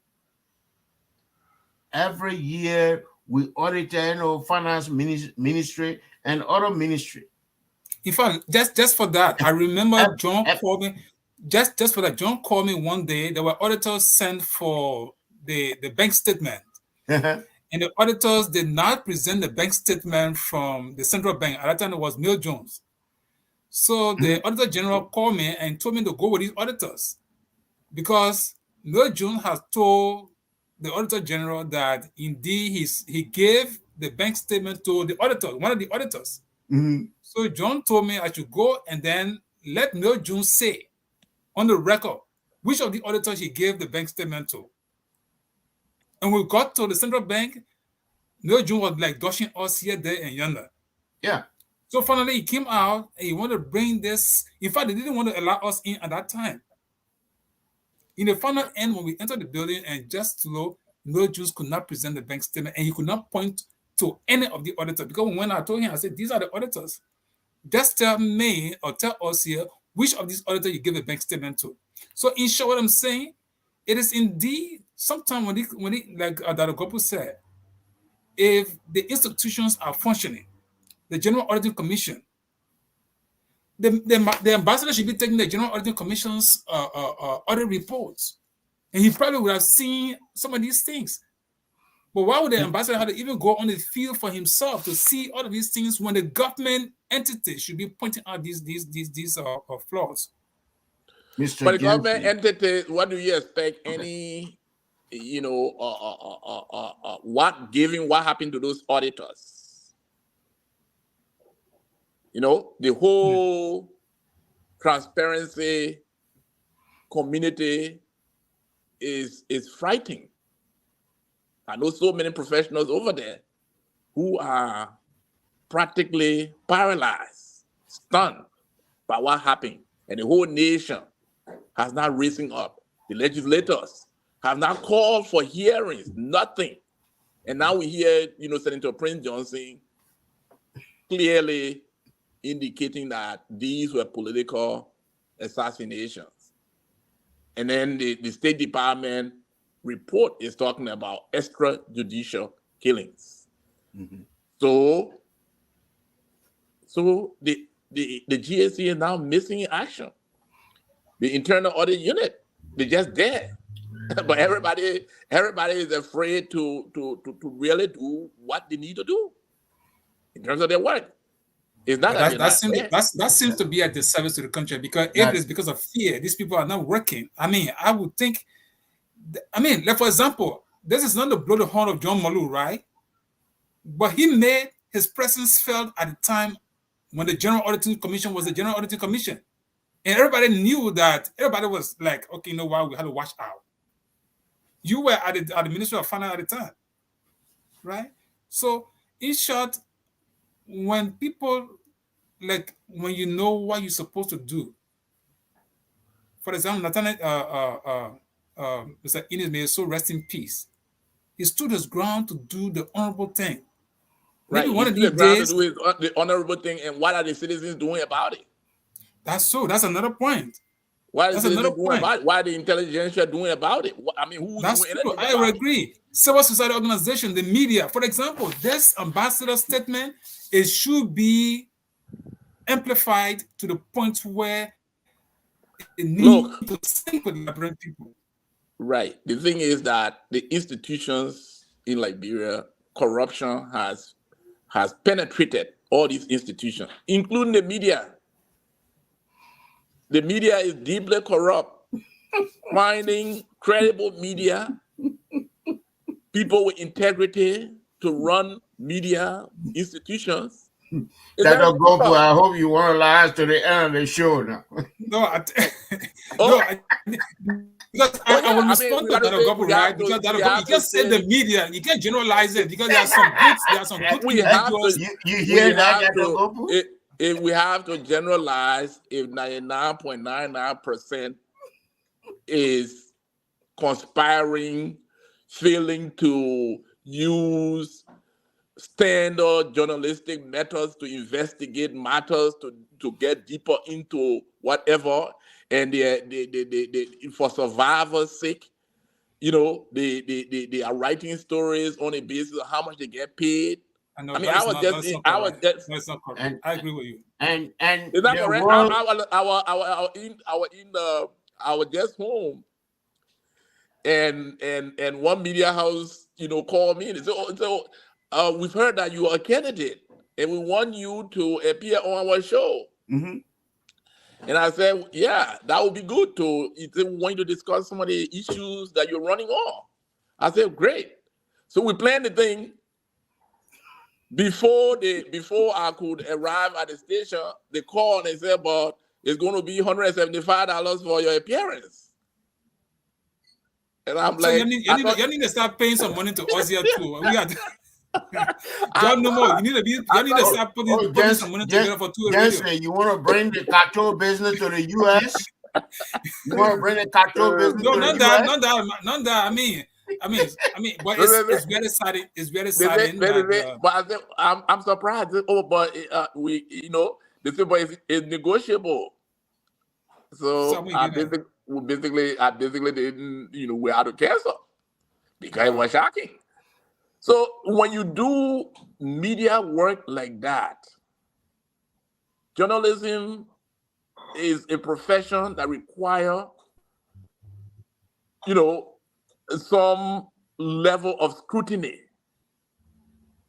Every year we audited finance ministry and other ministry. In fact, just for that, I remember John called me. Just for that, John called me one day. There were auditors sent for the bank statement, and the auditors did not present the bank statement from the central bank. At that time, it was Mill Jones. So the Auditor General called me and told me to go with these auditors because Mill Jones has told the Auditor General that indeed he gave the bank statement to the auditor, one of the auditors. Mm-hmm. So John told me I should go and then let Mill Jones say on the record which of the auditors he gave the bank statement to. And we got to the central bank, Mill Jones was like dodging us here, there, and yonder. Yeah. So finally he came out and he wanted to bring this. In fact, they didn't want to allow us in at that time. In the final end, when we entered the building and just low, Mill Jones could not present the bank statement and he could not point to any of the auditors. Because when I told him, I said, these are the auditors. Just tell me or tell us here which of these auditors you give a bank statement to. So in short, what I'm saying, it is indeed sometimes when it like Dr. Gopu said, if the institutions are functioning, the General Auditing Commission, the ambassador should be taking the General Auditing Commission's audit reports, and he probably would have seen some of these things. But why would the ambassador have to even go on the field for himself to see all of these things when the government entity should be pointing out these flaws? Mr. But the government Jensen. entity, what do you expect? Any, what happened to those auditors? The whole transparency community is frightening. I know so many professionals over there who are practically paralyzed, stunned by what happened. And the whole nation has not risen up. The legislators have not called for hearings, nothing. And now we hear, Senator Prince Johnson clearly indicating that these were political assassinations. And then the State Department report is talking about extrajudicial killings. Mm-hmm. So the GSC is now missing in action. The internal audit unit, they're just there. But everybody is afraid to really do what they need to do in terms of their work. It's not that seems to be at the service to the country, because if it's because of fear, these people are not working. I would think. Like for example, this is not to blow the horn of John Malou, right? But he made his presence felt at the time when the General Auditing Commission was the General Auditing Commission, and everybody knew that. Everybody was like, okay, you know what? We had to watch out. You were at the Ministry of Finance at the time, right? So, in short, when people, when you know what you're supposed to do, for example, Nathaniel, Mr. Innes, may so rest in peace. He stood his ground to do the honorable thing. Right. Maybe one of these days, to do the honorable thing, and what are the citizens doing about it? That's so. That's another point. What is another point about it? Why the intelligentsia doing about it? Who's that's doing true. anything? I would agree. Civil society organization, the media, for example, this ambassador statement, it should be amplified to the point where it needs to sync with Liberian people. Right. The thing is that the institutions in Liberia, corruption has penetrated all these institutions, including the media. The media is deeply corrupt. Finding credible media, people with integrity to run media institutions. Dr. Gopu, I hope you want to last to the end of the show now. Because I will respond to Dr. Gopu, right? Because Dr. Gopu, you can't say the media, you can't generalize it, because there are some good individuals. You hear that, Dr. Gopu? If we have to generalize, if 99.99% is conspiring, failing to use standard journalistic methods to investigate matters, to get deeper into whatever, and they for survivor's sake, they are writing stories on a basis of how much they get paid. I was I agree with you. And is that correct? I was just home, and one media house, called me and said, we've heard that you are a candidate, and we want you to appear on our show. Mm-hmm. And I said, yeah, that would be good if they want you to discuss some of the issues that you're running on. I said, great. So we planned the thing. Before I could arrive at the station, they called and said, but it's going to be $175 for your appearance. And I'm like, you need to start paying some money to us here too. We got John, no more. You need to start putting some money together for 2 Jensen, you want to bring the cartel business to the US? You want to bring the cartel business to the US? Not that. But it's very sad. It's very sad. But I think I'm surprised. But they say, but it's negotiable. So I basically didn't, we're out of cancel because it was shocking. So when you do media work like that, journalism is a profession that requires, some level of scrutiny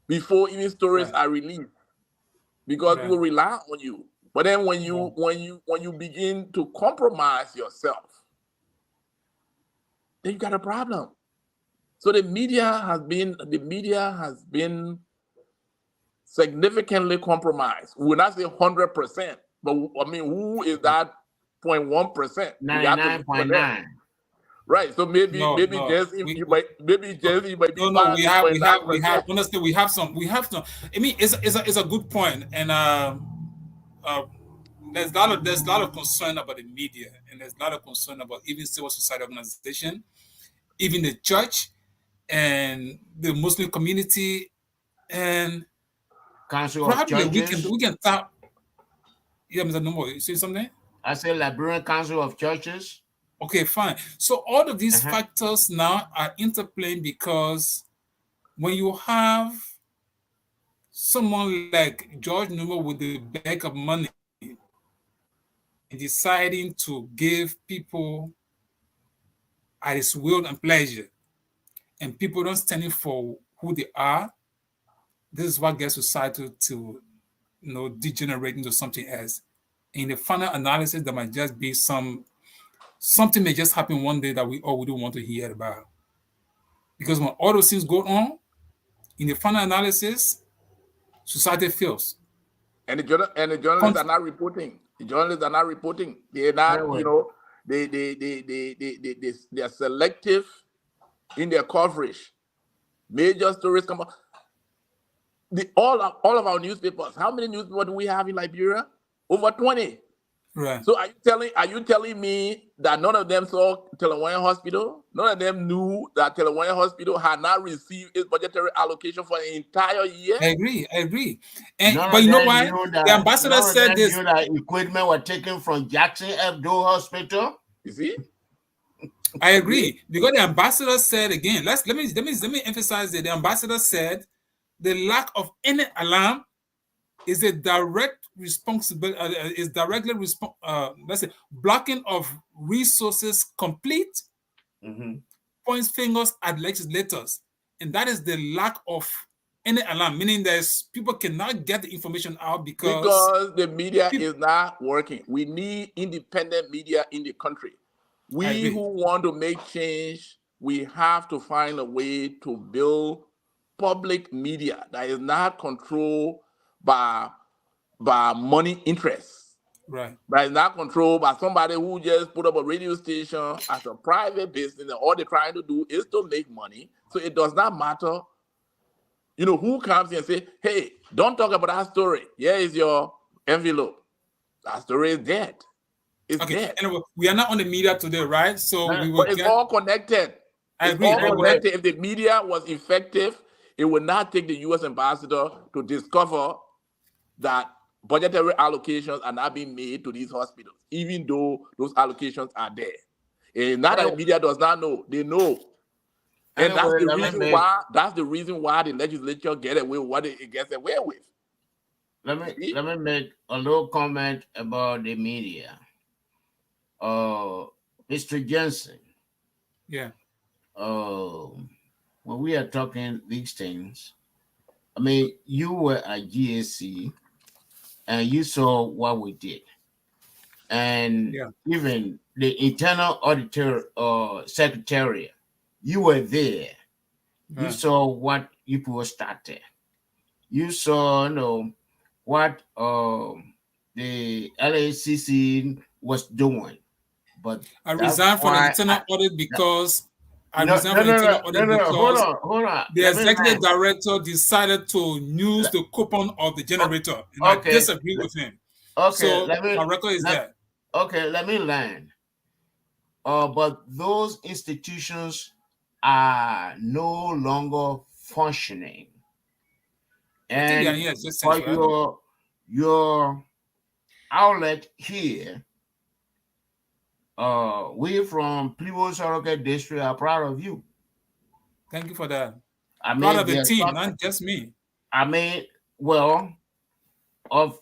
before any stories are released, because people rely on you. But then when you begin to compromise yourself, then you got a problem. So the media has been significantly compromised. We will not say 100%, but I mean, who is that 0.1%? 99.9. Right. So maybe Jesse, you might be no. We have 0.9%. honestly we have some. I mean, it's a good point, and there's a lot of concern about the media, and there's a lot of concern about even civil society organization, even the church, and the Muslim community, and Council of Churches. we can talk. Yeah, Mr. Nomo, you say something? I said Liberian Council of Churches. Okay, fine. So all of these factors now are interplaying because when you have someone like George Numa with the bag of money and deciding to give people at his will and pleasure, and people don't stand in for who they are, this is what gets society to degenerate into something else. In the final analysis, there might just be something may just happen one day that we don't want to hear about. Because when all those things go on, in the final analysis, society fails. And the journalists are not reporting. The journalists are not reporting. They're not, they are selective in their coverage. Major stories come up. All of our newspapers. How many newspapers do we have in Liberia? Over 20. Right. So are you telling me that none of them saw Telewanya Hospital? None of them knew that Telewanya Hospital had not received its budgetary allocation for an entire year? I agree. But you know why? The ambassador said this. Knew that equipment were taken from Jackson Abdul Hospital. You see? I agree because the ambassador said again. Let me emphasize that the ambassador said the lack of any alarm is a direct responsibility. Is directly let's say blocking of resources complete. Points fingers at legislators, and that is the lack of any alarm, meaning there's people cannot get the information out because the media is not working. We need independent media in the country. We who want to make change, we have to find a way to build public media that is not controlled by money interests. Right. But it's not controlled by somebody who just put up a radio station as a private business, and all they're trying to do is to make money. So it does not matter, who comes in and say, hey, don't talk about that story. Here is your envelope. That story is dead. It's dead. Anyway, we are not on the media today, right? So it's all connected. I agree. All connected. If the media was effective, it would not take the US ambassador to discover that budgetary allocations are not being made to these hospitals, even though those allocations are there. And not that the media does not know, they know. And that's the reason why the legislature get away with what it gets away with. Let me make a little comment about the media. Mr. Jensen. Yeah. When we are talking these things, I mean, you were at GSC and you saw what we did. And even the internal auditor secretariat, you were there. You saw what you people started. You saw, what the LACC was doing. But I resigned from the internal audit because hold on. The executive director decided to use the coupon of the generator, and I disagree with him. Okay, so my record is that. Okay, let me land. But those institutions are no longer functioning, and your outlet here. We from Plivo Soroke District are proud of you. Thank you for that. I proud of the team, not just me. I mean, well, of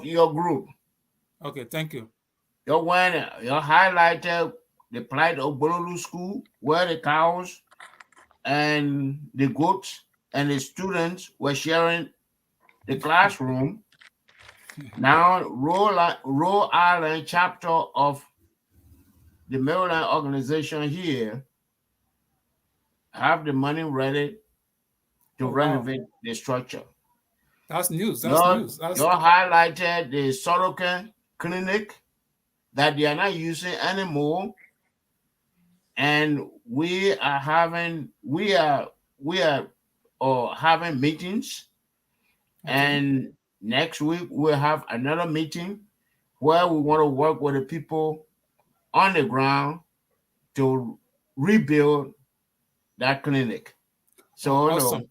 your group. Okay, thank you. You highlighted the plight of Bololu School, where the cows and the goats and the students were sharing the classroom. Now, Rhode Island chapter of the Maryland organization here have the money ready to renovate the structure. That's news. You highlighted the Sorokin clinic that they are not using anymore, and we are having meetings, and next week we'll have another meeting where we want to work with the people on the ground to rebuild that clinic. So awesome.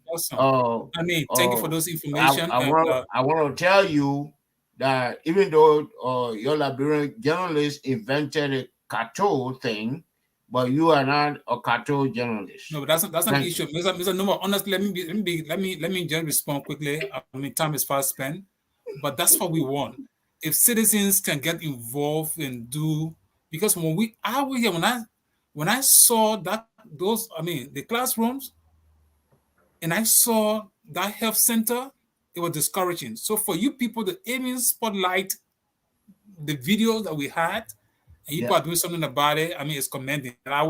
I mean, thank you for those information. I want to tell you that even though your Liberian journalist invented a cartoon thing, but you are not a cartoon journalist. No, but that's an issue, Mr. Numa. Honestly, let me just respond quickly. I mean, time is fast spent, but that's what we want. If citizens can get involved and do, because when I saw the classrooms, and I saw that health center, it was discouraging. So for you people, the aiming spotlight the videos that we had, and you are doing something about it. I mean, it's commending. And I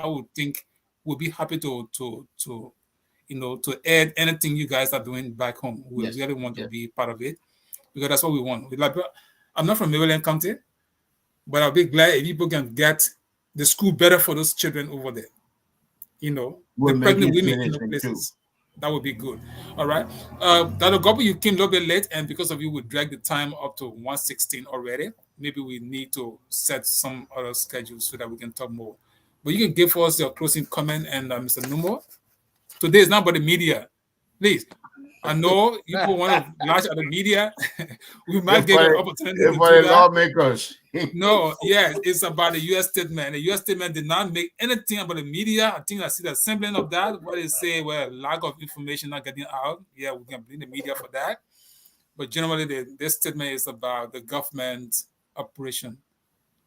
would think we'll be happy to add anything you guys are doing back home. We really want to be part of it, because that's what we want. I'm not from Maryland County, but I'll be glad if people can get the school better for those children over there. The pregnant women in the places. That would be good. All right. Dr. Gopi, you came a little bit late, and because of you, we dragged the time up to 1:16 already. Maybe we need to set some other schedules so that we can talk more. But you can give us your closing comment, and Mr. Numo. Today is not about the media. Please. I know you want to launch at the media. We might get an opportunity to do that. Lawmakers. No, yes, it's about the U.S. statement. The U.S. statement did not make anything about the media. I think I see the semblance of that. What they say, lack of information not getting out. Yeah, we can blame the media for that. But generally, this statement is about the government operation.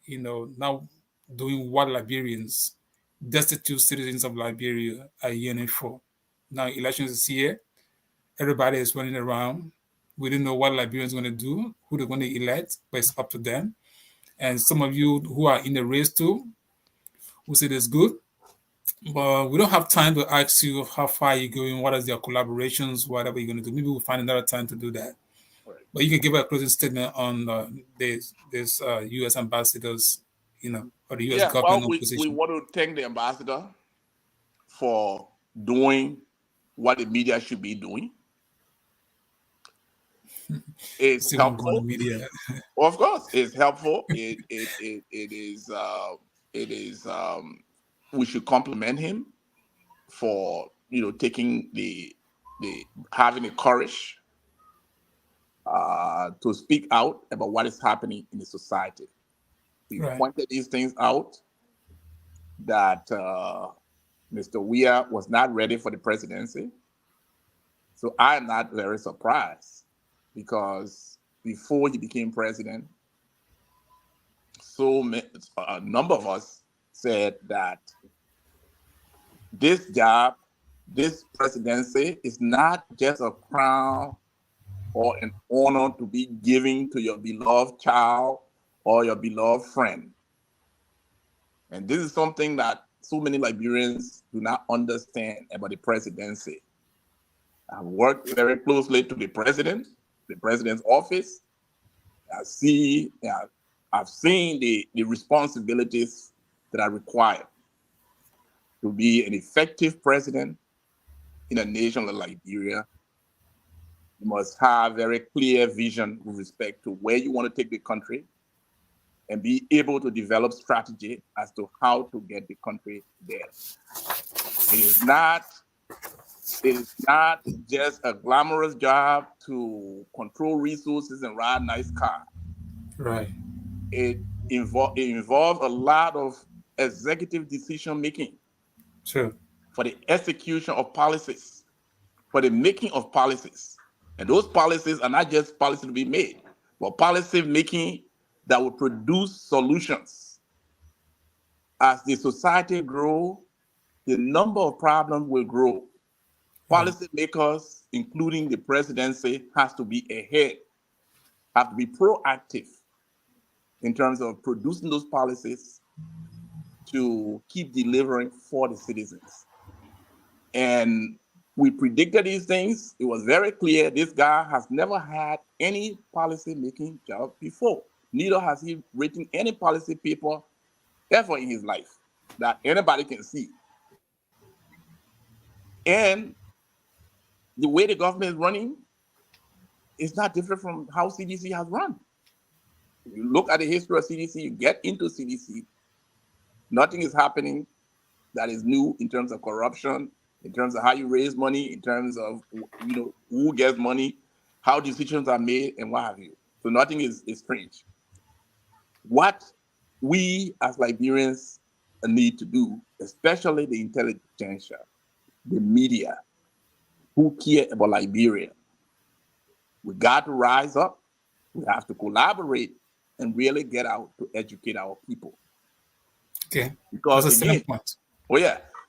Now doing what Liberians, destitute citizens of Liberia, are yearning for. Now, elections is here. Everybody is running around. We don't know what Liberians are going to do, who they're going to elect, but it's up to them. And some of you who are in the race too, who say it's good, but we don't have time to ask you how far you're going, what is your collaborations, whatever you're going to do. Maybe we'll find another time to do that. Right. But you can give a closing statement on this U.S. ambassadors, or the U.S. government position. We want to thank the ambassador for doing what the media should be doing. It's helpful. Media. Of course, it's helpful. It is. We should compliment him for taking the having the courage to speak out about what is happening in the society. We pointed these things out that Mr. Weah was not ready for the presidency. So I am not very surprised, because before he became president, a number of us said that this job, this presidency, is not just a crown or an honor to be given to your beloved child or your beloved friend. And this is something that so many Liberians do not understand about the presidency. I've worked very closely to the president's office. I've seen the responsibilities that are required to be an effective president in a nation like Liberia. You must have very clear vision with respect to where you want to take the country, and be able to develop strategy as to how to get the country there. It is not just a glamorous job to control resources and ride nice cars. Right. It involves a lot of executive decision making. Sure. For the execution of policies, for the making of policies. And those policies are not just policies to be made, but policy making that will produce solutions. As the society grows, the number of problems will grow. Policy makers, including the presidency, has to be ahead have to be proactive in terms of producing those policies to keep delivering for the citizens. And we predicted these things. It was very clear this guy has never had any policy making job before. Neither has he written any policy paper ever in his life that anybody can see. And the way the government is running is not different from how CDC has run. If you look at the history of CDC, you get into CDC, nothing is happening that is new in terms of corruption, in terms of how you raise money, in terms of who gets money, how decisions are made, and what have you. So nothing is strange. What we as Liberians need to do, especially the intelligentsia, the media, who care about Liberia, we got to rise up. We have to collaborate and really get out to educate our people. Okay. Because again,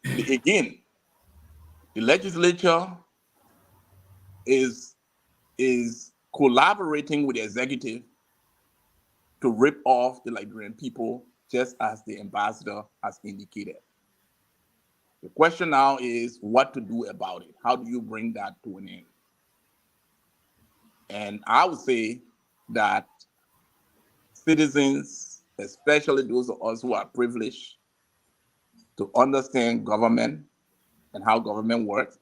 again, the legislature is collaborating with the executive to rip off the Liberian people, just as the ambassador has indicated. The question now is what to do about it. How do you bring that to an end? And I would say that citizens, especially those of us who are privileged to understand government and how government works,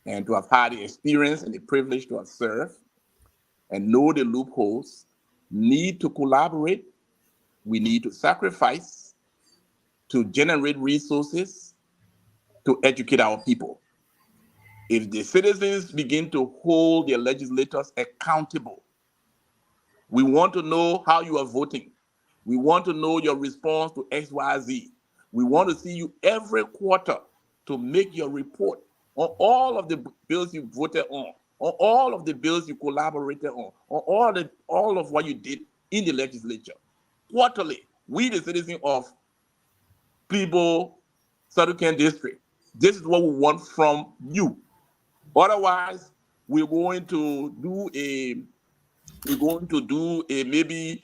and to have had the experience and the privilege to have served and know the loopholes, need to collaborate. We need to sacrifice to generate resources to educate our people. If the citizens begin to hold their legislators accountable, we want to know how you are voting. We want to know your response to XYZ. We want to see you every quarter to make your report on all of the bills you voted on all of the bills you collaborated on all of what you did in the legislature. Quarterly, we, the citizens of Plebo, Southern District, this is what we want from you. Otherwise, we're going to do a maybe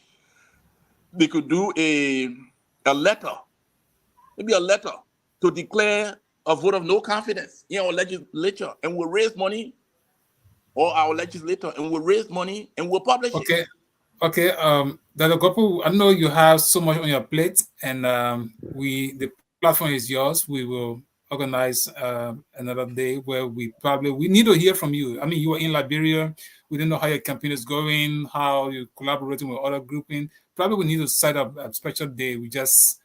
they could do a letter, maybe a letter to declare a vote of no confidence in our legislature, and we'll raise money, or our legislator, and we'll raise money and we'll publish it. Okay. Dr. Gopu, I know you have so much on your plate, and the platform is yours. We will organize another day where we need to hear from you. I mean, you are in Liberia. We don't know how your campaign is going, how you're collaborating with other grouping. Probably we need to set up a special day. We just,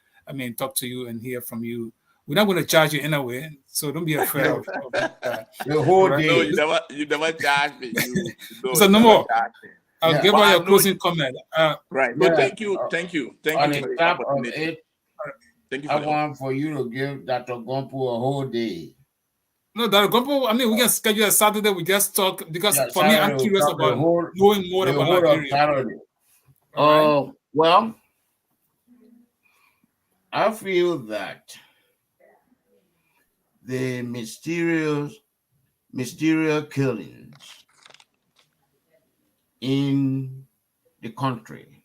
talk to you and hear from you. We're not going to charge you anyway, so don't be afraid of that. The whole day. No, you never charge me. So no more. I'll give her your closing comment. Right. No, thank you. On you the top of it, thank you. I want for you to give Dr. Gompo a whole day. No, Dr. Gompo, we can schedule a Saturday. We just talk, because for me, I'm curious about knowing more about Liberia. Well, I feel that the mysterious killings in the country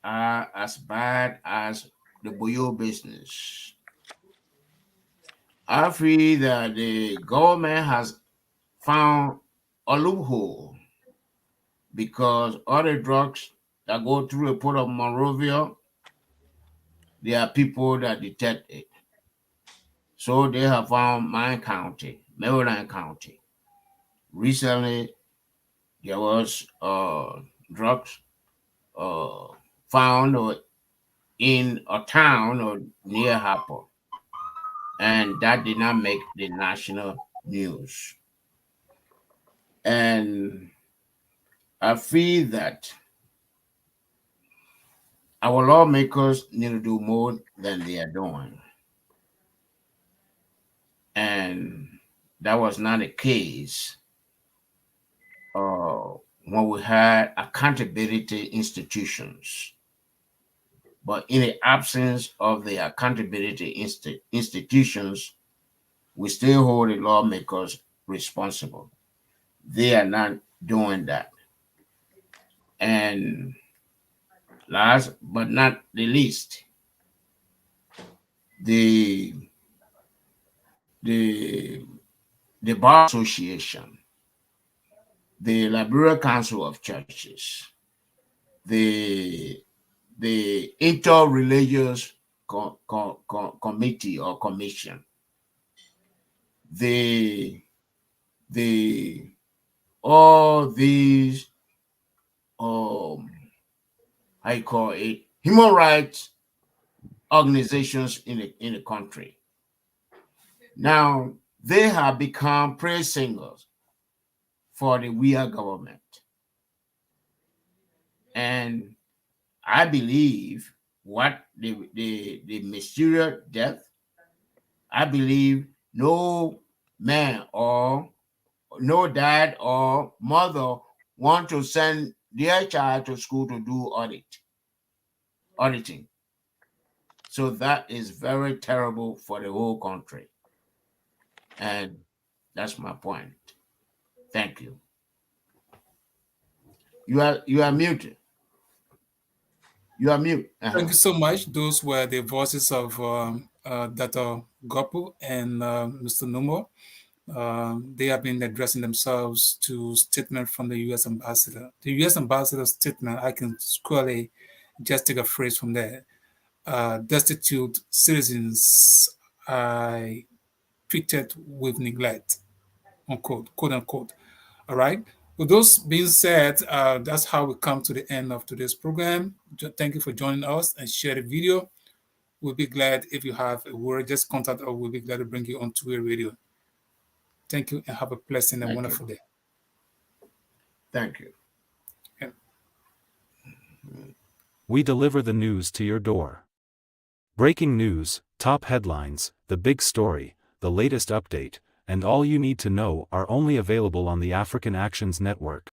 are as bad as the Boyo business. I feel that the government has found a loophole, because all the drugs that go through the port of Monrovia, there are people that detect it. So they have found Maryland County. Recently, there was drugs found in a town or near Harper, and that did not make the national news. And I feel that our lawmakers need to do more than they are doing. And that was not the case when we had accountability institutions. But in the absence of the accountability institutions, we still hold the lawmakers responsible. They are not doing that. And last but not the least, the Bar Association, the Liberia Council of Churches, the Interreligious Committee or Commission, all these I call it human rights organizations in the country. Now they have become praise singers for the weird government. And I believe what the mysterious death, I believe no man or no dad or mother want to send their child to school to do auditing. So that is very terrible for the whole country. And that's my point. Thank you. You are muted. You are mute. Thank you so much. Those were the voices of Dr. Gopu and Mr. Numo. They have been addressing themselves to statement from the US ambassador. The US ambassador's statement, I can squarely just take a phrase from there. Destitute citizens are treated with neglect, unquote, quote unquote. All right. With those being said, that's how we come to the end of today's program. Thank you for joining us and share the video. We'll be glad if you have a word, just contact us. We'll be glad to bring you on to a radio. Thank you and have a pleasant and wonderful day. Thank you. Yeah. We deliver the news to your door. Breaking news, top headlines, the big story, the latest update, and all you need to know are only available on the African Actions Network.